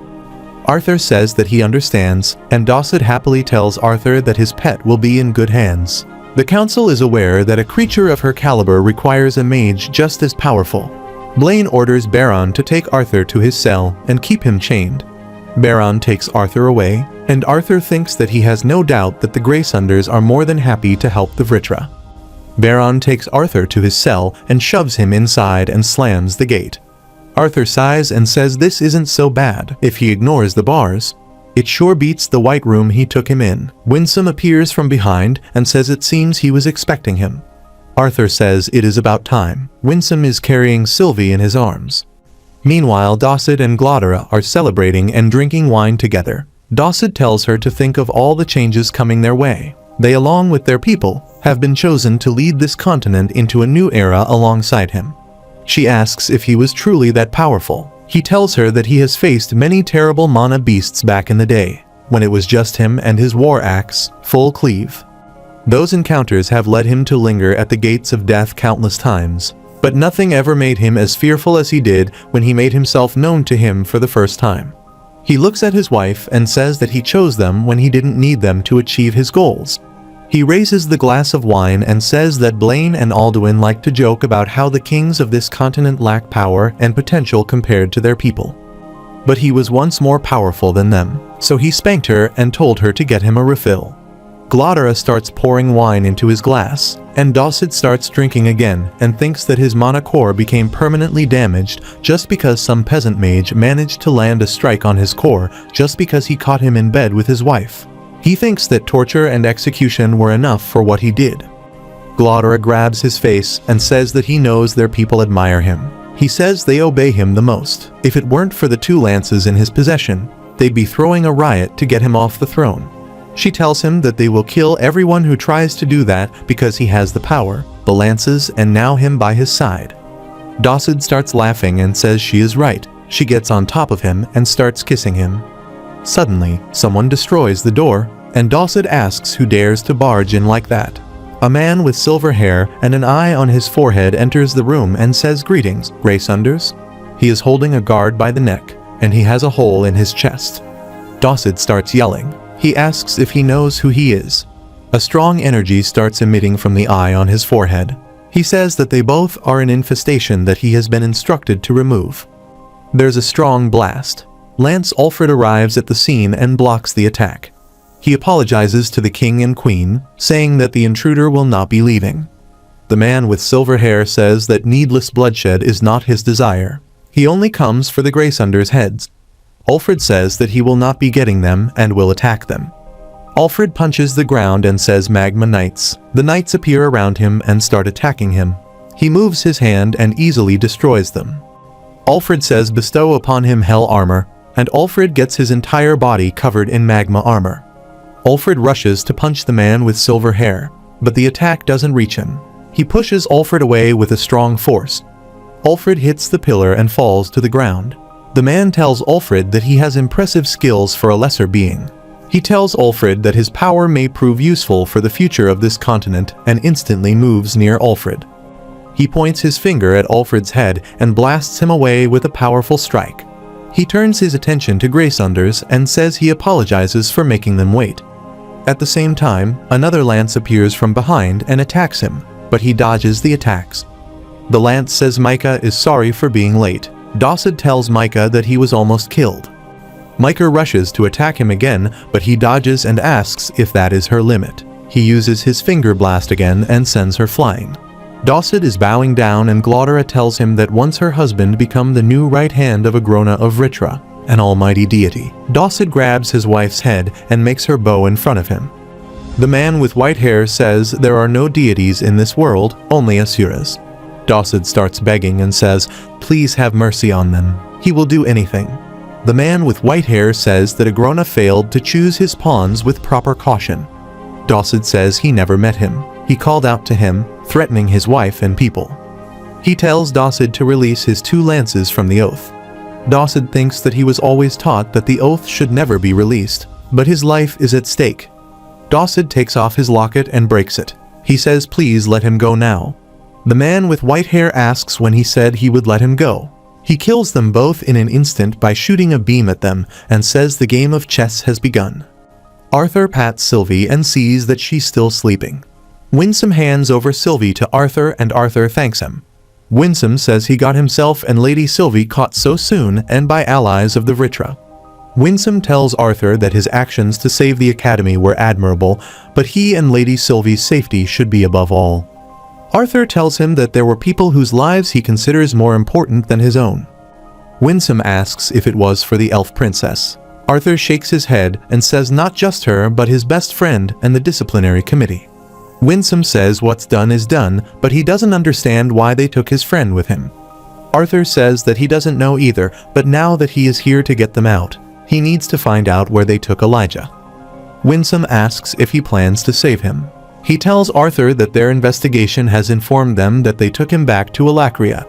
Speaker 1: Arthur says that he understands, and Dawson happily tells Arthur that his pet will be in good hands. The council is aware that a creature of her caliber requires a mage just as powerful. Blaine orders Baron to take Arthur to his cell and keep him chained. Baron takes Arthur away, and Arthur thinks that he has no doubt that the Graysunders are more than happy to help the Vritra. Baron takes Arthur to his cell and shoves him inside and slams the gate. Arthur sighs and says this isn't so bad if he ignores the bars. It sure beats the white room he took him in. Winsome appears from behind and says it seems he was expecting him. Arthur says it is about time. Winsome is carrying Sylvie in his arms. Meanwhile, Dossid and Glodera are celebrating and drinking wine together. Dossid tells her to think of all the changes coming their way. They, along with their people, have been chosen to lead this continent into a new era alongside him. She asks if he was truly that powerful. He tells her that he has faced many terrible mana beasts back in the day, when it was just him and his war axe, Full Cleave. Those encounters have led him to linger at the gates of death countless times, but nothing ever made him as fearful as he did when he made himself known to him for the first time. He looks at his wife and says that he chose them when he didn't need them to achieve his goals. He raises the glass of wine and says that Blaine and Alduin like to joke about how the kings of this continent lack power and potential compared to their people. But he was once more powerful than them, so he spanked her and told her to get him a refill. Glodera starts pouring wine into his glass, and Dossid starts drinking again and thinks that his mana core became permanently damaged just because some peasant mage managed to land a strike on his core just because he caught him in bed with his wife. He thinks that torture and execution were enough for what he did. Glodera grabs his face and says that he knows their people admire him. He says they obey him the most. If it weren't for the 2 lances in his possession, they'd be throwing a riot to get him off the throne. She tells him that they will kill everyone who tries to do that because he has the power, the lances, and now him by his side. Dossid starts laughing and says she is right. She gets on top of him and starts kissing him. Suddenly, someone destroys the door, and Dossid asks who dares to barge in like that. A man with silver hair and an eye on his forehead enters the room and says greetings, Graysunders. He is holding a guard by the neck, and he has a hole in his chest. Dossid starts yelling. He asks if he knows who he is. A strong energy starts emitting from the eye on his forehead. He says that they both are an infestation that he has been instructed to remove. There's a strong blast. Lance Alfred arrives at the scene and blocks the attack. He apologizes to the king and queen, saying that the intruder will not be leaving. The man with silver hair says that needless bloodshed is not his desire. He only comes for the Graysunders' heads. Alfred says that he will not be getting them and will attack them. Alfred punches the ground and says Magma Knights. The knights appear around him and start attacking him. He moves his hand and easily destroys them. Alfred says bestow upon him hell armor, and Alfred gets his entire body covered in magma armor. Alfred rushes to punch the man with silver hair, but the attack doesn't reach him. He pushes Alfred away with a strong force. Alfred hits the pillar and falls to the ground. The man tells Alfred that he has impressive skills for a lesser being. He tells Alfred that his power may prove useful for the future of this continent and instantly moves near Alfred. He points his finger at Alfred's head and blasts him away with a powerful strike. He turns his attention to Graysunders and says he apologizes for making them wait. At the same time, another lance appears from behind and attacks him, but he dodges the attacks. The lance says Micah is sorry for being late. Dossid tells Micah that he was almost killed. Micah rushes to attack him again, but he dodges and asks if that is her limit. He uses his finger blast again and sends her flying. Dossid is bowing down and Glodera tells him that once her husband become the new right hand of Agrona of Ritra, an almighty deity. Dossid grabs his wife's head and makes her bow in front of him. The man with white hair says there are no deities in this world, only asuras. Dossid starts begging and says, please have mercy on them. He will do anything. The man with white hair says that Agrona failed to choose his pawns with proper caution. Dossid says he never met him. He called out to him, threatening his wife and people. He tells Dossid to release his 2 lances from the oath. Dossid thinks that he was always taught that the oath should never be released, but his life is at stake. Dossid takes off his locket and breaks it. He says please let him go now. The man with white hair asks when he said he would let him go. He kills them both in an instant by shooting a beam at them and says the game of chess has begun. Arthur pats Sylvie and sees that she's still sleeping. Winsome hands over Sylvie to Arthur and Arthur thanks him. Winsome says he got himself and Lady Sylvie caught so soon and by allies of the Vritra. Winsome tells Arthur that his actions to save the academy were admirable, but he and Lady Sylvie's safety should be above all. Arthur tells him that there were people whose lives he considers more important than his own. Winsome asks if it was for the elf princess. Arthur shakes his head and says not just her but his best friend and the disciplinary committee. Winsome says what's done is done, but he doesn't understand why they took his friend with him. Arthur says that he doesn't know either, but now that he is here to get them out, he needs to find out where they took Elijah. Winsome asks if he plans to save him. He tells Arthur that their investigation has informed them that they took him back to Alacria.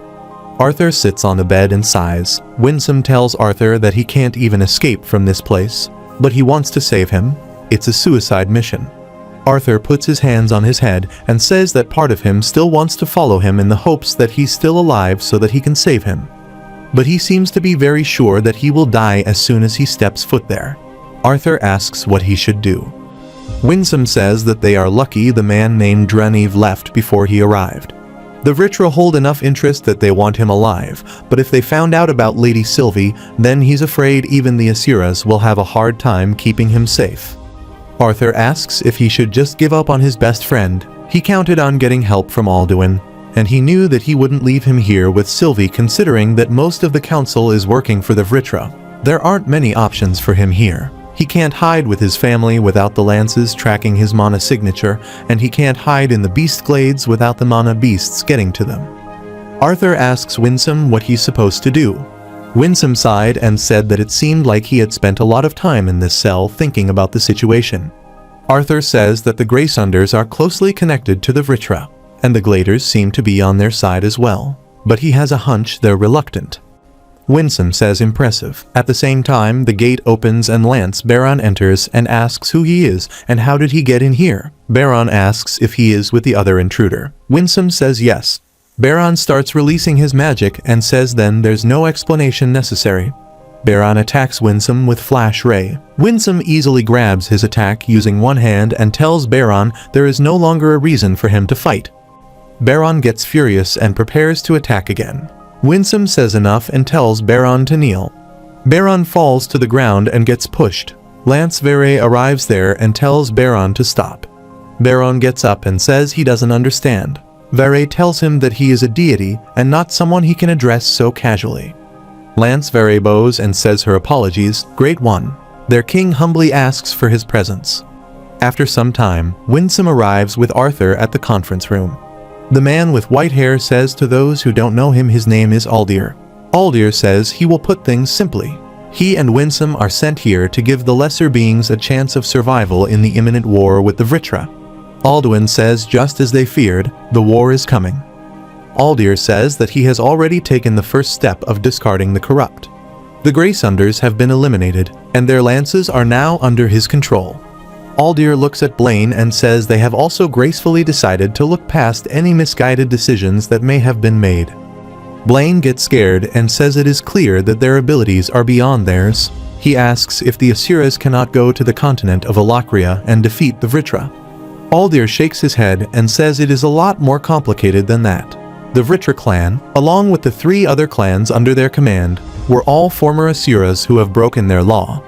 Speaker 1: Arthur sits on the bed and sighs. Winsome tells Arthur that he can't even escape from this place, but he wants to save him. It's a suicide mission. Arthur puts his hands on his head and says that part of him still wants to follow him in the hopes that he's still alive so that he can save him. But he seems to be very sure that he will die as soon as he steps foot there. Arthur asks what he should do. Winsome says that they are lucky the man named Dreniv left before he arrived. The Vritra hold enough interest that they want him alive, but if they found out about Lady Sylvie, then he's afraid even the Asuras will have a hard time keeping him safe. Arthur asks if he should just give up on his best friend. He counted on getting help from Alduin, and he knew that he wouldn't leave him here with Sylvie considering that most of the council is working for the Vritra. There aren't many options for him here. He can't hide with his family without the lances tracking his mana signature, and he can't hide in the beast glades without the mana beasts getting to them. Arthur asks Winsome what he's supposed to do. Winsome sighed and said that it seemed like he had spent a lot of time in this cell thinking about the situation. Arthur says that the Greysunders are closely connected to the Vritra, and the Gladers seem to be on their side as well, but he has a hunch they're reluctant. Winsome says impressive. At the same time, the gate opens and Lance Baron enters and asks who he is and how did he get in here. Baron asks if he is with the other intruder. Winsome says yes. Baron starts releasing his magic and says then there's no explanation necessary. Baron attacks Winsome with Flash Ray. Winsome easily grabs his attack using one hand and tells Baron there is no longer a reason for him to fight. Baron gets furious and prepares to attack again. Winsome says enough and tells Baron to kneel. Baron falls to the ground and gets pushed. Lance Vere arrives there and tells Baron to stop. Baron gets up and says he doesn't understand. Vere tells him that he is a deity and not someone he can address so casually. Lance Vere bows and says her apologies, Great One. Their king humbly asks for his presence. After some time, Winsome arrives with Arthur at the conference room. The man with white hair says to those who don't know him his name is Aldir. Aldir says he will put things simply. He and Winsome are sent here to give the lesser beings a chance of survival in the imminent war with the Vritra. Alduin says just as they feared, the war is coming. Aldir says that he has already taken the first step of discarding the corrupt. The Greysunders have been eliminated, and their lances are now under his control. Aldir looks at Blaine and says they have also gracefully decided to look past any misguided decisions that may have been made. Blaine gets scared and says it is clear that their abilities are beyond theirs. He asks if the Asuras cannot go to the continent of Alacria and defeat the Vritra. Aldir shakes his head and says it is a lot more complicated than that. The Vritra clan, along with the 3 other clans under their command, were all former Asuras who have broken their law.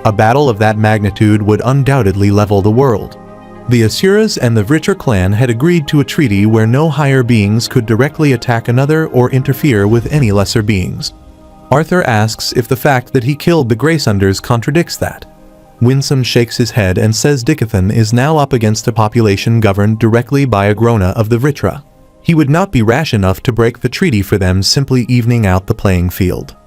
Speaker 1: A battle of that magnitude would undoubtedly level the world. The Asuras and the Vritra clan had agreed to a treaty where no higher beings could directly attack another or interfere with any lesser beings. Arthur asks if the fact that he killed the Greysunders contradicts that. Winsome shakes his head and says Dicathan is now up against a population governed directly by a Grona of the Vritra. He would not be rash enough to break the treaty for them simply evening out the playing field.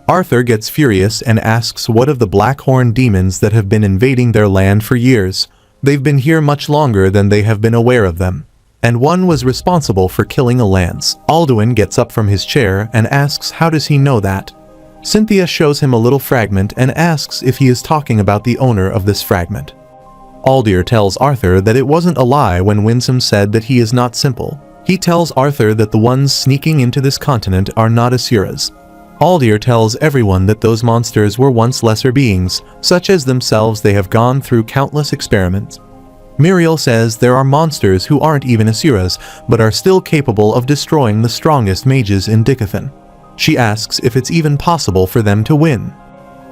Speaker 1: Arthur gets furious and asks what of the Blackhorn demons that have been invading their land for years. They've been here much longer than they have been aware of them. And one was responsible for killing a lance. Alduin gets up from his chair and asks how does he know that. Cynthia shows him a little fragment and asks if he is talking about the owner of this fragment. Aldir tells Arthur that it wasn't a lie when Winsome said that he is not simple. He tells Arthur that the ones sneaking into this continent are not Asuras. Aldir tells everyone that those monsters were once lesser beings, such as themselves. They have gone through countless experiments. Muriel says there are monsters who aren't even Asuras, but are still capable of destroying the strongest mages in Dicathan. She asks if it's even possible for them to win.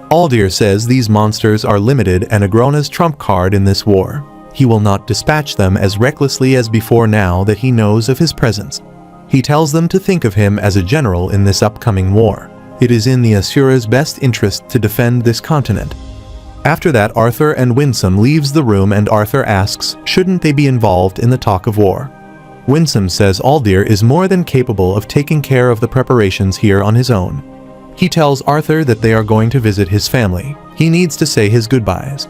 Speaker 1: Aldir says these monsters are limited and Agrona's trump card in this war. He will not dispatch them as recklessly as before now that he knows of his presence. He tells them to think of him as a general in this upcoming war. It is in the Asura's best interest to defend this continent. After that, Arthur and Winsome leaves the room and Arthur asks, shouldn't they be involved in the talk of war? Winsome says Aldir is more than capable of taking care of the preparations here on his own. He tells Arthur that they are going to visit his family. He needs to say his goodbyes.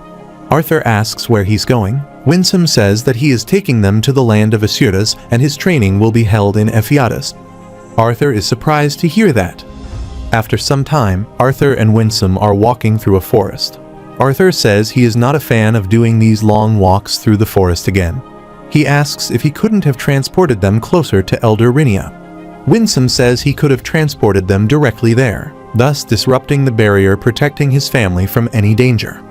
Speaker 1: Arthur asks where he's going. Winsome says that he is taking them to the land of Asuras and his training will be held in Ephiatus. Arthur is surprised to hear that. After some time, Arthur and Winsome are walking through a forest. Arthur says he is not a fan of doing these long walks through the forest again. He asks if he couldn't have transported them closer to Elder Rinia. Winsome says he could have transported them directly there, thus disrupting the barrier protecting his family from any danger.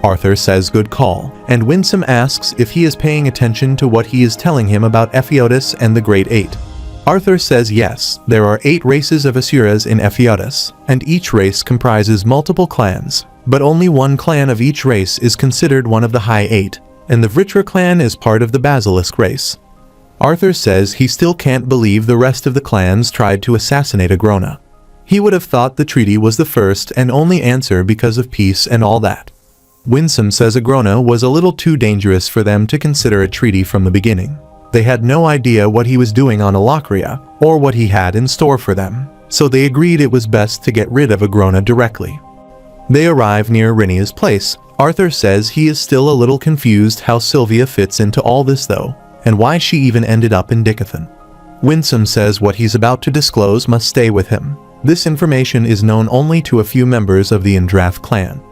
Speaker 1: Arthur says good call, and Winsome asks if he is paying attention to what he is telling him about Ephiatus and the Great Eight. Arthur says yes, there are 8 races of Asuras in Ephiatus, and each race comprises multiple clans, but only one clan of each race is considered one of the High Eight, and the Vritra clan is part of the Basilisk race. Arthur says he still can't believe the rest of the clans tried to assassinate Agrona. He would have thought the treaty was the first and only answer because of peace and all that. Winsome says Agrona was a little too dangerous for them to consider a treaty from the beginning. They had no idea what he was doing on Alakria, or what he had in store for them, so they agreed it was best to get rid of Agrona directly. They arrive near Rinia's place. Arthur says he is still a little confused how Sylvia fits into all this though, and why she even ended up in Dicathan. Winsome says what he's about to disclose must stay with him. This information is known only to a few members of the Indrath clan.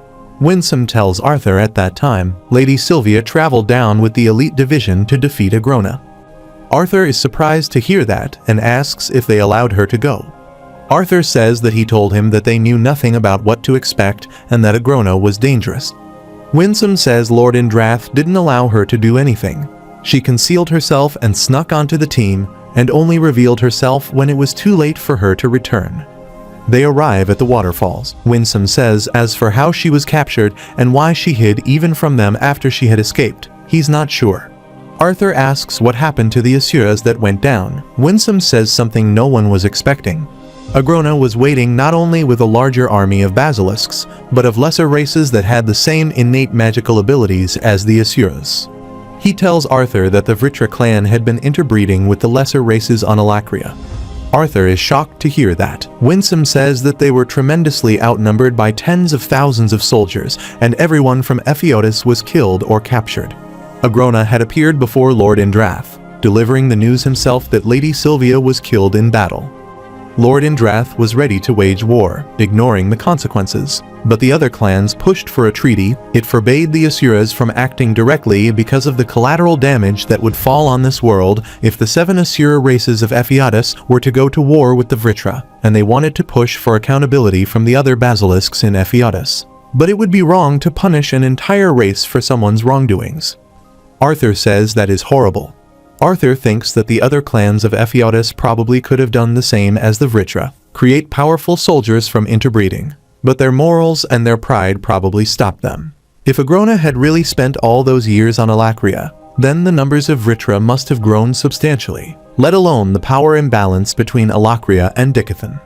Speaker 1: Winsome tells Arthur at that time, Lady Sylvia traveled down with the elite division to defeat Agrona. Arthur is surprised to hear that and asks if they allowed her to go. Arthur says that he told him that they knew nothing about what to expect and that Agrona was dangerous. Winsome says Lord Indrath didn't allow her to do anything. She concealed herself and snuck onto the team and only revealed herself when it was too late for her to return. They arrive at the waterfalls. Winsome says as for how she was captured and why she hid even from them after she had escaped, he's not sure. Arthur asks what happened to the Asuras that went down. Winsome says something no one was expecting. Agrona was waiting not only with a larger army of basilisks, but of lesser races that had the same innate magical abilities as the Asuras. He tells Arthur that the Vritra clan had been interbreeding with the lesser races on Alakria. Arthur is shocked to hear that. Winsome says that they were tremendously outnumbered by tens of thousands of soldiers, and everyone from Ephiatus was killed or captured. Agrona had appeared before Lord Indrath, delivering the news himself that Lady Sylvia was killed in battle. Lord Indrath was ready to wage war, ignoring the consequences, but the other clans pushed for a treaty. It forbade the Asuras from acting directly because of the collateral damage that would fall on this world if the 7 Asura races of Ephiatus were to go to war with the Vritra, and they wanted to push for accountability from the other basilisks in Ephiatus. But it would be wrong to punish an entire race for someone's wrongdoings. Arthur says that is horrible. Arthur thinks that the other clans of Ephiatus probably could have done the same as the Vritra, create powerful soldiers from interbreeding, but their morals and their pride probably stopped them. If Agrona had really spent all those years on Alakria, then the numbers of Vritra must have grown substantially, let alone the power imbalance between Alakria and Dicathan.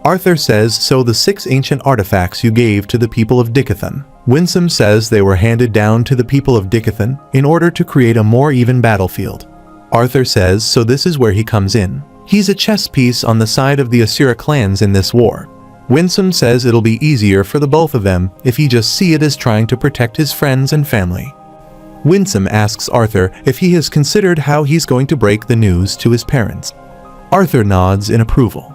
Speaker 1: Arthur says so the 6 ancient artifacts you gave to the people of Dicathan. Winsome says they were handed down to the people of Dicathan in order to create a more even battlefield. Arthur says so this is where he comes in. He's a chess piece on the side of the Asura clans in this war. Winsome says it'll be easier for the both of them if he just see it as trying to protect his friends and family. Winsome asks Arthur if he has considered how he's going to break the news to his parents. Arthur nods in approval.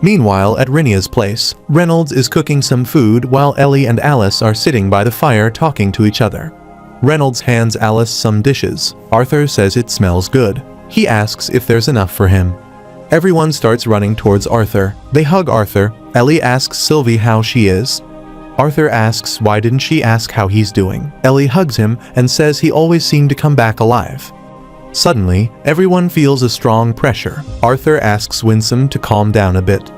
Speaker 1: Meanwhile, at Rinia's place, Reynolds is cooking some food while Ellie and Alice are sitting by the fire talking to each other. Reynolds hands Alice some dishes. Arthur says it smells good. He asks if there's enough for him. Everyone starts running towards Arthur. They hug Arthur. Ellie asks Sylvie how she is. Arthur asks why didn't she ask how he's doing. Ellie hugs him and says he always seemed to come back alive. Suddenly, everyone feels a strong pressure. Arthur asks Winsome to calm down a bit.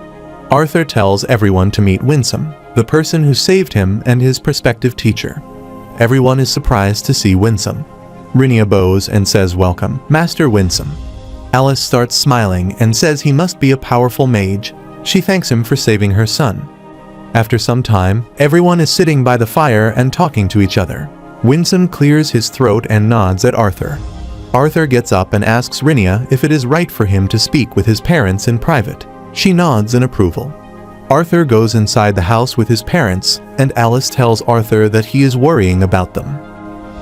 Speaker 1: Arthur tells everyone to meet Winsome, the person who saved him and his prospective teacher. Everyone is surprised to see Winsome. Rinia bows and says welcome, Master Winsome. Alice starts smiling and says he must be a powerful mage. She thanks him for saving her son. After some time, everyone is sitting by the fire and talking to each other. Winsome clears his throat and nods at Arthur. Arthur gets up and asks Rinia if it is right for him to speak with his parents in private. She nods in approval. Arthur goes inside the house with his parents, and Alice tells Arthur that he is worrying about them.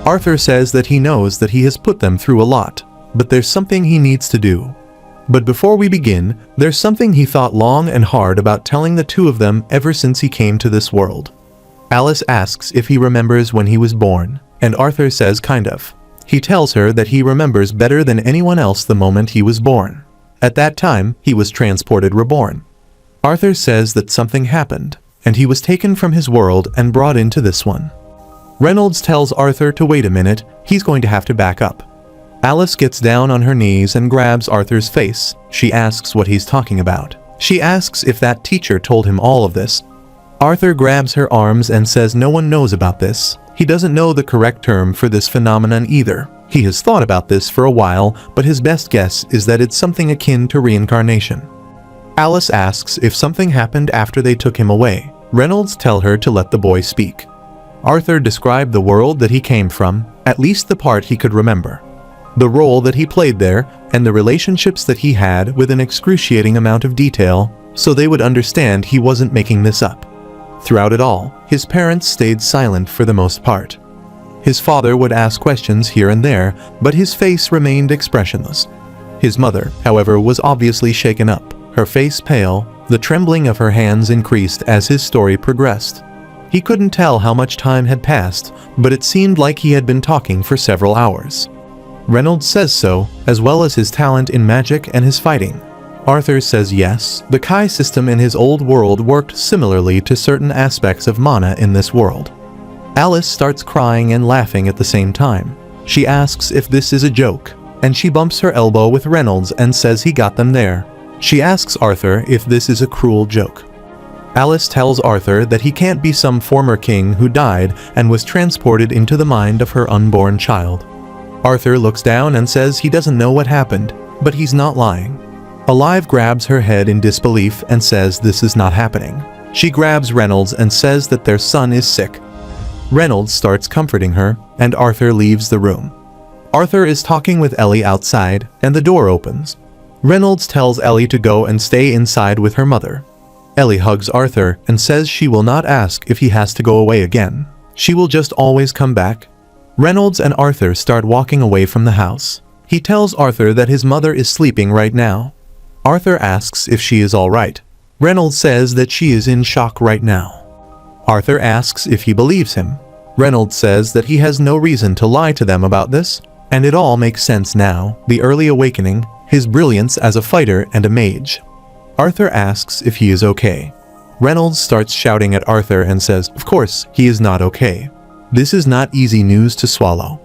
Speaker 1: Arthur says that he knows that he has put them through a lot, but there's something he needs to do. But before we begin, there's something he thought long and hard about telling the two of them ever since he came to this world. Alice asks if he remembers when he was born, and Arthur says kind of. He tells her that he remembers better than anyone else the moment he was born. At that time, he was transported reborn. Arthur says that something happened, and he was taken from his world and brought into this one. Reynolds tells Arthur to wait a minute, he's going to have to back up. Alice gets down on her knees and grabs Arthur's face. She asks what he's talking about. She asks if that teacher told him all of this. Arthur grabs her arms and says no one knows about this. He doesn't know the correct term for this phenomenon either. He has thought about this for a while, but his best guess is that it's something akin to reincarnation. Alice asks if something happened after they took him away. Reynolds tells her to let the boy speak. Arthur described the world that he came from, at least the part he could remember. The role that he played there, and the relationships that he had with an excruciating amount of detail, so they would understand he wasn't making this up. Throughout it all, his parents stayed silent for the most part. His father would ask questions here and there, but his face remained expressionless. His mother, however, was obviously shaken up, her face pale. The trembling of her hands increased as his story progressed. He couldn't tell how much time had passed, but it seemed like he had been talking for several hours. Reynolds says so, as well as his talent in magic and his fighting. Arthur says yes, the Kai system in his old world worked similarly to certain aspects of mana in this world. Alice starts crying and laughing at the same time. She asks if this is a joke, and she bumps her elbow with Reynolds and says he got them there. She asks Arthur if this is a cruel joke. Alice tells Arthur that he can't be some former king who died and was transported into the mind of her unborn child. Arthur looks down and says he doesn't know what happened, but he's not lying. Alive grabs her head in disbelief and says this is not happening. She grabs Reynolds and says that their son is sick. Reynolds starts comforting her, and Arthur leaves the room. Arthur is talking with Ellie outside, and the door opens. Reynolds tells Ellie to go and stay inside with her mother. Ellie hugs Arthur and says she will not ask if he has to go away again. She will just always come back. Reynolds and Arthur start walking away from the house. He tells Arthur that his mother is sleeping right now. Arthur asks if she is all right. Reynolds says that she is in shock right now. Arthur asks if he believes him. Reynolds says that he has no reason to lie to them about this, and it all makes sense now, the early awakening, his brilliance as a fighter and a mage. Arthur asks if he is okay. Reynolds starts shouting at Arthur and says, of course, he is not okay. This is not easy news to swallow.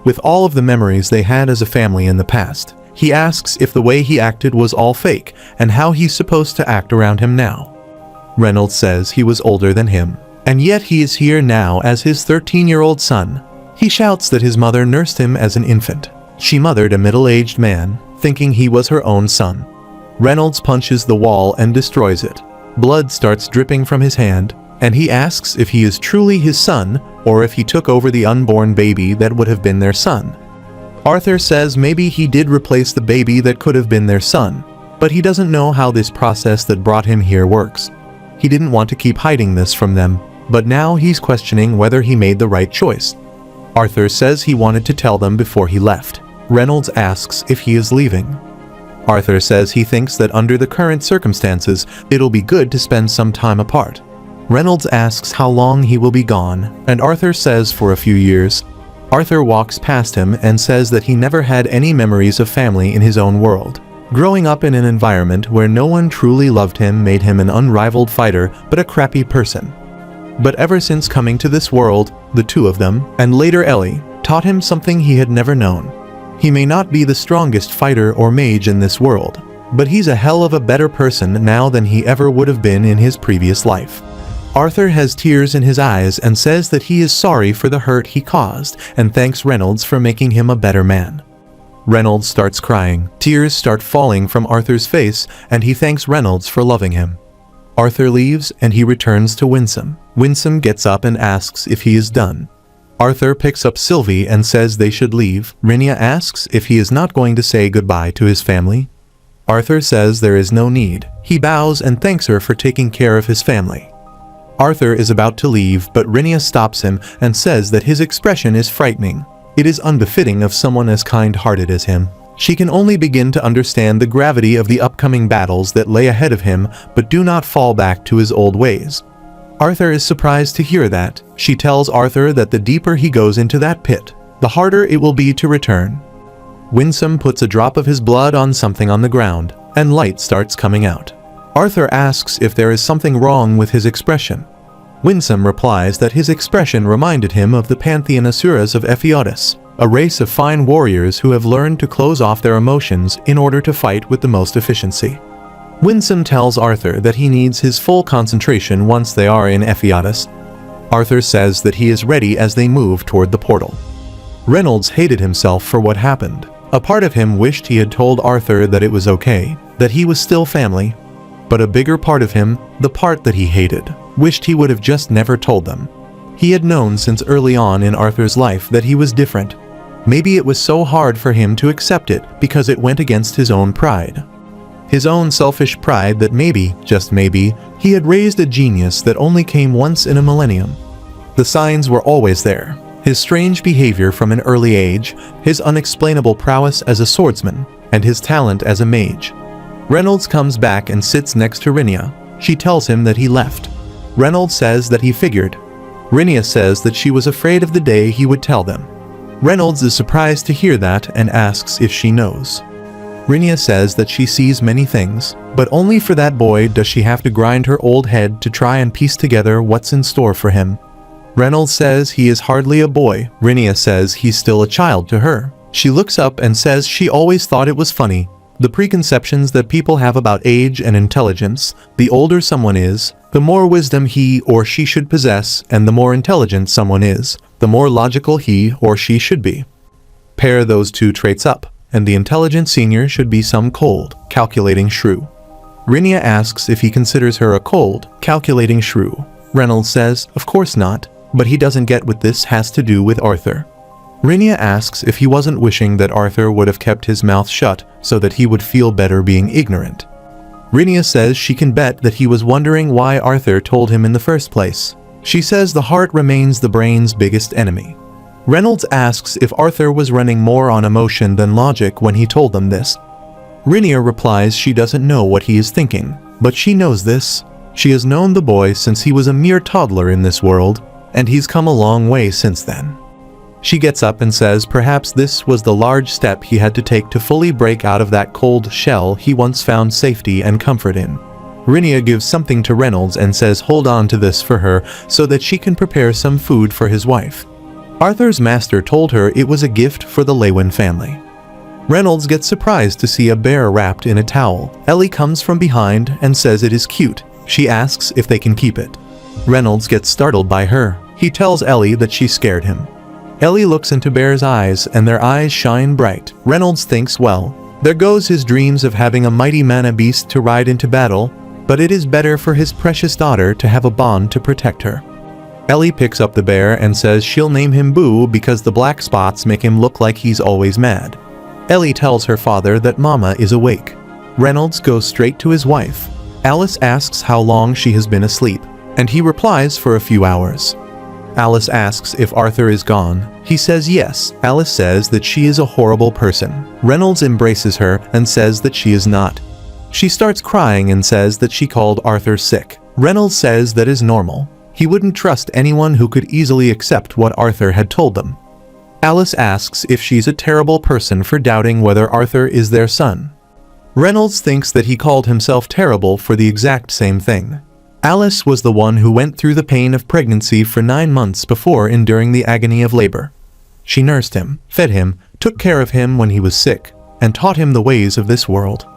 Speaker 1: With all of the memories they had as a family in the past, he asks if the way he acted was all fake and how he's supposed to act around him now. Reynolds says he was older than him, and yet he is here now as his 13-year-old son. He shouts that his mother nursed him as an infant. She mothered a middle-aged man, thinking he was her own son. Reynolds punches the wall and destroys it. Blood starts dripping from his hand, and he asks if he is truly his son or if he took over the unborn baby that would have been their son. Arthur says maybe he did replace the baby that could have been their son, but he doesn't know how this process that brought him here works. He didn't want to keep hiding this from them, but now he's questioning whether he made the right choice. Arthur says he wanted to tell them before he left. Reynolds asks if he is leaving. Arthur says he thinks that under the current circumstances, it'll be good to spend some time apart. Reynolds asks how long he will be gone, and Arthur says for a few years. Arthur walks past him and says that he never had any memories of family in his own world. Growing up in an environment where no one truly loved him made him an unrivaled fighter but a crappy person. But ever since coming to this world, the two of them, and later Ellie, taught him something he had never known. He may not be the strongest fighter or mage in this world, but he's a hell of a better person now than he ever would have been in his previous life. Arthur has tears in his eyes and says that he is sorry for the hurt he caused and thanks Reynolds for making him a better man. Reynolds starts crying. Tears start falling from Arthur's face and he thanks Reynolds for loving him. Arthur leaves and he returns to Winsome. Winsome gets up and asks if he is done. Arthur picks up Sylvie and says they should leave. Rinya asks if he is not going to say goodbye to his family. Arthur says there is no need. He bows and thanks her for taking care of his family. Arthur is about to leave, but Rinya stops him and says that his expression is frightening. It is unbefitting of someone as kind-hearted as him. She can only begin to understand the gravity of the upcoming battles that lay ahead of him, but do not fall back to his old ways. Arthur is surprised to hear that. She tells Arthur that the deeper he goes into that pit, the harder it will be to return. Winsome puts a drop of his blood on something on the ground, and light starts coming out. Arthur asks if there is something wrong with his expression. Winsome replies that his expression reminded him of the Pantheon Asuras of Ephiodus, a race of fine warriors who have learned to close off their emotions in order to fight with the most efficiency. Winsome tells Arthur that he needs his full concentration once they are in Ephiodus. Arthur says that he is ready as they move toward the portal. Reynolds hated himself for what happened. A part of him wished he had told Arthur that it was okay, that he was still family. But a bigger part of him, the part that he hated, wished he would have just never told them. He had known since early on in Arthur's life that he was different. Maybe it was so hard for him to accept it because it went against his own pride. His own selfish pride that maybe, just maybe, he had raised a genius that only came once in a millennium. The signs were always there. His strange behavior from an early age, his unexplainable prowess as a swordsman, and his talent as a mage. Reynolds comes back and sits next to Rinya. She tells him that he left. Reynolds says that he figured. Rinya says that she was afraid of the day he would tell them. Reynolds is surprised to hear that and asks if she knows. Rinya says that she sees many things, but only for that boy does she have to grind her old head to try and piece together what's in store for him. Reynolds says he is hardly a boy. Rinya says he's still a child to her. She looks up and says she always thought it was funny. The preconceptions that people have about age and intelligence, the older someone is, the more wisdom he or she should possess, and the more intelligent someone is, the more logical he or she should be. Pair those two traits up, and the intelligent senior should be some cold, calculating shrew. Rinya asks if he considers her a cold, calculating shrew. Reynolds says, of course not, but he doesn't get what this has to do with Arthur. Rinya asks if he wasn't wishing that Arthur would have kept his mouth shut so that he would feel better being ignorant. Rinya says she can bet that he was wondering why Arthur told him in the first place. She says the heart remains the brain's biggest enemy. Reynolds asks if Arthur was running more on emotion than logic when he told them this. Rinya replies she doesn't know what he is thinking, but she knows this. She has known the boy since he was a mere toddler in this world, and he's come a long way since then. She gets up and says perhaps this was the large step he had to take to fully break out of that cold shell he once found safety and comfort in. Rinya gives something to Reynolds and says hold on to this for her so that she can prepare some food for his wife. Arthur's master told her it was a gift for the Lewin family. Reynolds gets surprised to see a bear wrapped in a towel. Ellie comes from behind and says it is cute. She asks if they can keep it. Reynolds gets startled by her. He tells Ellie that she scared him. Ellie looks into Bear's eyes and their eyes shine bright. Reynolds thinks, well, there goes his dreams of having a mighty mana beast to ride into battle, but it is better for his precious daughter to have a bond to protect her. Ellie picks up the bear and says she'll name him Boo because the black spots make him look like he's always mad. Ellie tells her father that Mama is awake. Reynolds goes straight to his wife. Alice asks how long she has been asleep, and he replies for a few hours. Alice asks if Arthur is gone. He says yes. Alice says that she is a horrible person. Reynolds embraces her and says that she is not. She starts crying and says that she called Arthur sick. Reynolds says that is normal. He wouldn't trust anyone who could easily accept what Arthur had told them. Alice asks if she's a terrible person for doubting whether Arthur is their son. Reynolds thinks that he called himself terrible for the exact same thing. Alice was the one who went through the pain of pregnancy for 9 months before enduring the agony of labor. She nursed him, fed him, took care of him when he was sick, and taught him the ways of this world.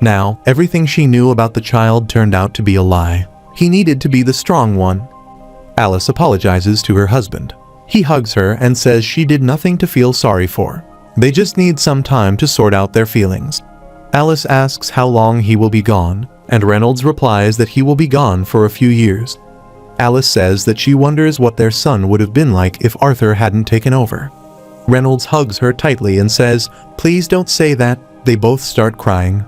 Speaker 1: Now, everything she knew about the child turned out to be a lie. He needed to be the strong one. Alice apologizes to her husband. He hugs her and says she did nothing to feel sorry for. They just need some time to sort out their feelings. Alice asks how long he will be gone, and Reynolds replies that he will be gone for a few years. Alice says that she wonders what their son would have been like if Arthur hadn't taken over. Reynolds hugs her tightly and says, "Please don't say that." They both start crying.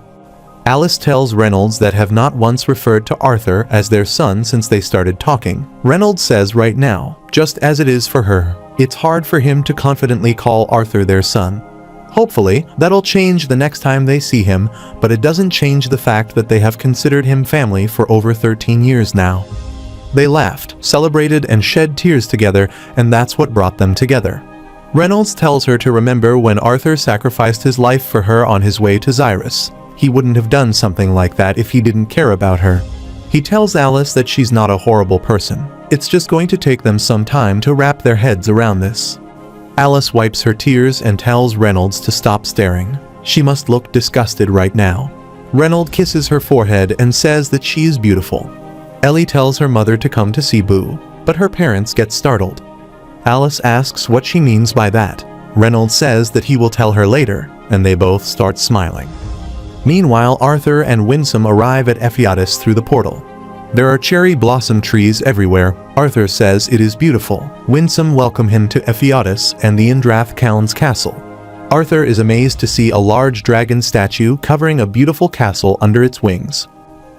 Speaker 1: Alice tells Reynolds that have not once referred to Arthur as their son since they started talking. Reynolds says right now, just as it is for her, it's hard for him to confidently call Arthur their son. Hopefully, that'll change the next time they see him, but it doesn't change the fact that they have considered him family for over 13 years now. They laughed, celebrated, and shed tears together, and that's what brought them together. Reynolds tells her to remember when Arthur sacrificed his life for her on his way to Xyrus. He wouldn't have done something like that if he didn't care about her. He tells Alice that she's not a horrible person. It's just going to take them some time to wrap their heads around this. Alice wipes her tears and tells Reynolds to stop staring. She must look disgusted right now. Reynolds kisses her forehead and says that she is beautiful. Ellie tells her mother to come to see Boo, but her parents get startled. Alice asks what she means by that. Reynolds says that he will tell her later, and they both start smiling. Meanwhile, Arthur and Winsome arrive at Ephiatis through the portal. There are cherry blossom trees everywhere. Arthur says it is beautiful. Winsome welcome him to Ephiatis and the Indrath Count's castle. Arthur is amazed to see a large dragon statue covering a beautiful castle under its wings.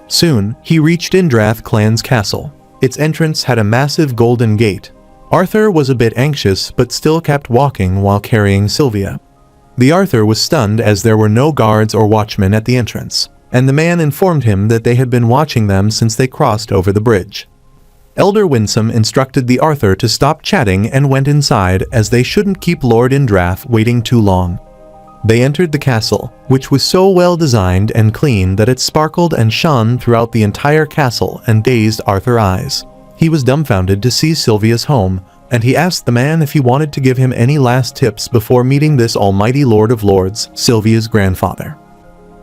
Speaker 1: Soon, he reached Indrath clan's castle. Its entrance had a massive golden gate. Arthur was a bit anxious but still kept walking while carrying Sylvia. The Arthur was stunned as there were no guards or watchmen at the entrance, and the man informed him that they had been watching them since they crossed over the bridge. Elder Winsome instructed the Arthur to stop chatting and went inside as they shouldn't keep Lord Indrath waiting too long. They entered the castle, which was so well designed and clean that it sparkled and shone throughout the entire castle and dazed Arthur's eyes. He was dumbfounded to see Sylvia's home, and he asked the man if he wanted to give him any last tips before meeting this almighty Lord of Lords, Sylvia's grandfather.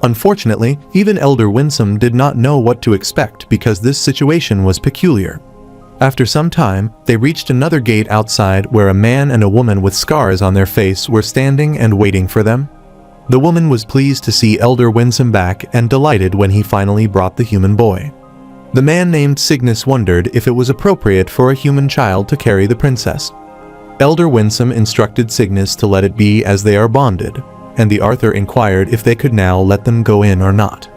Speaker 1: Unfortunately, even Elder Winsome did not know what to expect because this situation was peculiar. After some time, they reached another gate outside where a man and a woman with scars on their face were standing and waiting for them. The woman was pleased to see Elder Winsome back and delighted when he finally brought the human boy. The man named Cygnus wondered if it was appropriate for a human child to carry the princess. Elder Winsome instructed Cygnus to let it be as they are bonded, and the Arthur inquired if they could now let them go in or not.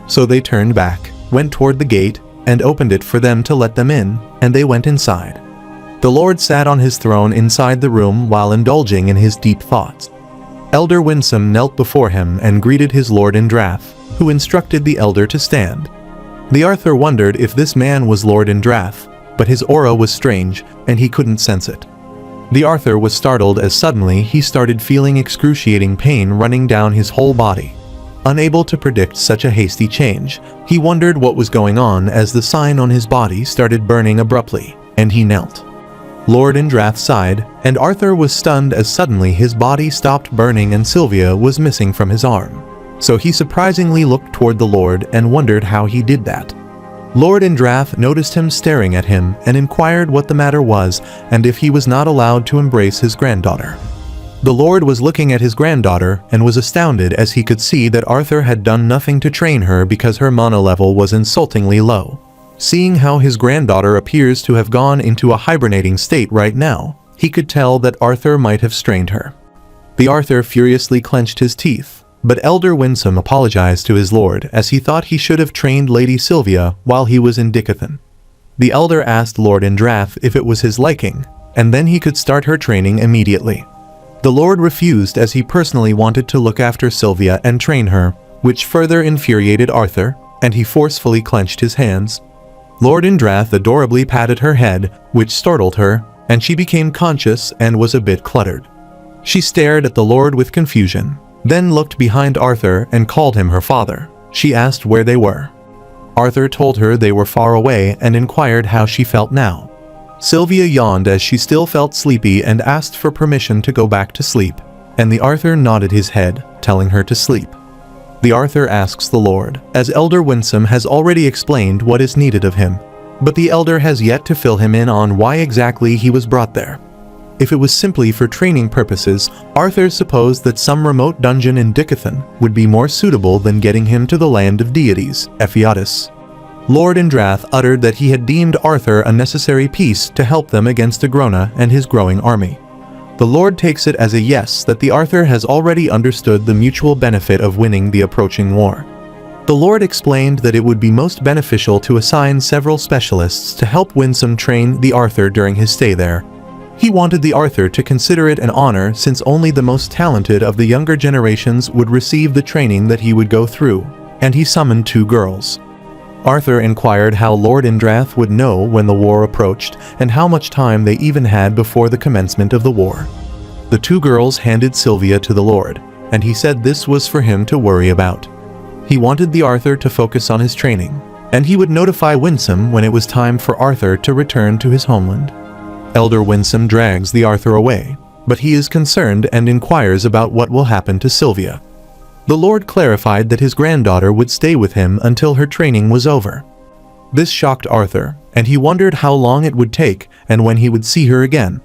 Speaker 1: So they turned back, went toward the gate, and opened it for them to let them in, and they went inside. The Lord sat on his throne inside the room while indulging in his deep thoughts. Elder Winsome knelt before him and greeted his Lord Indrath, who instructed the elder to stand. The Arthur wondered if this man was Lord Indrath, but his aura was strange, and he couldn't sense it. The Arthur was startled as suddenly he started feeling excruciating pain running down his whole body. Unable to predict such a hasty change, he wondered what was going on as the sign on his body started burning abruptly, and he knelt. Lord Indrath sighed, and Arthur was stunned as suddenly his body stopped burning and Sylvia was missing from his arm. So he surprisingly looked toward the Lord and wondered how he did that. Lord Indrath noticed him staring at him and inquired what the matter was and if he was not allowed to embrace his granddaughter. The Lord was looking at his granddaughter and was astounded as he could see that Arthur had done nothing to train her because her mana level was insultingly low. Seeing how his granddaughter appears to have gone into a hibernating state right now, he could tell that Arthur might have strained her. The Arthur furiously clenched his teeth. But Elder Winsome apologized to his lord as he thought he should have trained Lady Sylvia while he was in Dicathan. The elder asked Lord Indrath if it was his liking, and then he could start her training immediately. The lord refused as he personally wanted to look after Sylvia and train her, which further infuriated Arthur, and he forcefully clenched his hands. Lord Indrath adorably patted her head, which startled her, and she became conscious and was a bit cluttered. She stared at the lord with confusion, then looked behind Arthur and called him her father. She asked where they were. Arthur told her they were far away and inquired how she felt now. Sylvia yawned as she still felt sleepy and asked for permission to go back to sleep, and the Arthur nodded his head, telling her to sleep. The Arthur asks the Lord, as Elder Winsome has already explained what is needed of him. But the elder has yet to fill him in on why exactly he was brought there. If it was simply for training purposes, Arthur supposed that some remote dungeon in Dicathan would be more suitable than getting him to the land of deities, Ephiatus. Lord Indrath uttered that he had deemed Arthur a necessary piece to help them against Agrona and his growing army. The Lord takes it as a yes that the Arthur has already understood the mutual benefit of winning the approaching war. The Lord explained that it would be most beneficial to assign several specialists to help Winsome train the Arthur during his stay there. He wanted the Arthur to consider it an honor since only the most talented of the younger generations would receive the training that he would go through, and he summoned 2 girls. Arthur inquired how Lord Indrath would know when the war approached and how much time they even had before the commencement of the war. The 2 girls handed Sylvia to the Lord, and he said this was for him to worry about. He wanted the Arthur to focus on his training, and he would notify Winsome when it was time for Arthur to return to his homeland. Elder Winsome drags the Arthur away, but he is concerned and inquires about what will happen to Sylvia. The Lord clarified that his granddaughter would stay with him until her training was over. This shocked Arthur, and he wondered how long it would take and when he would see her again,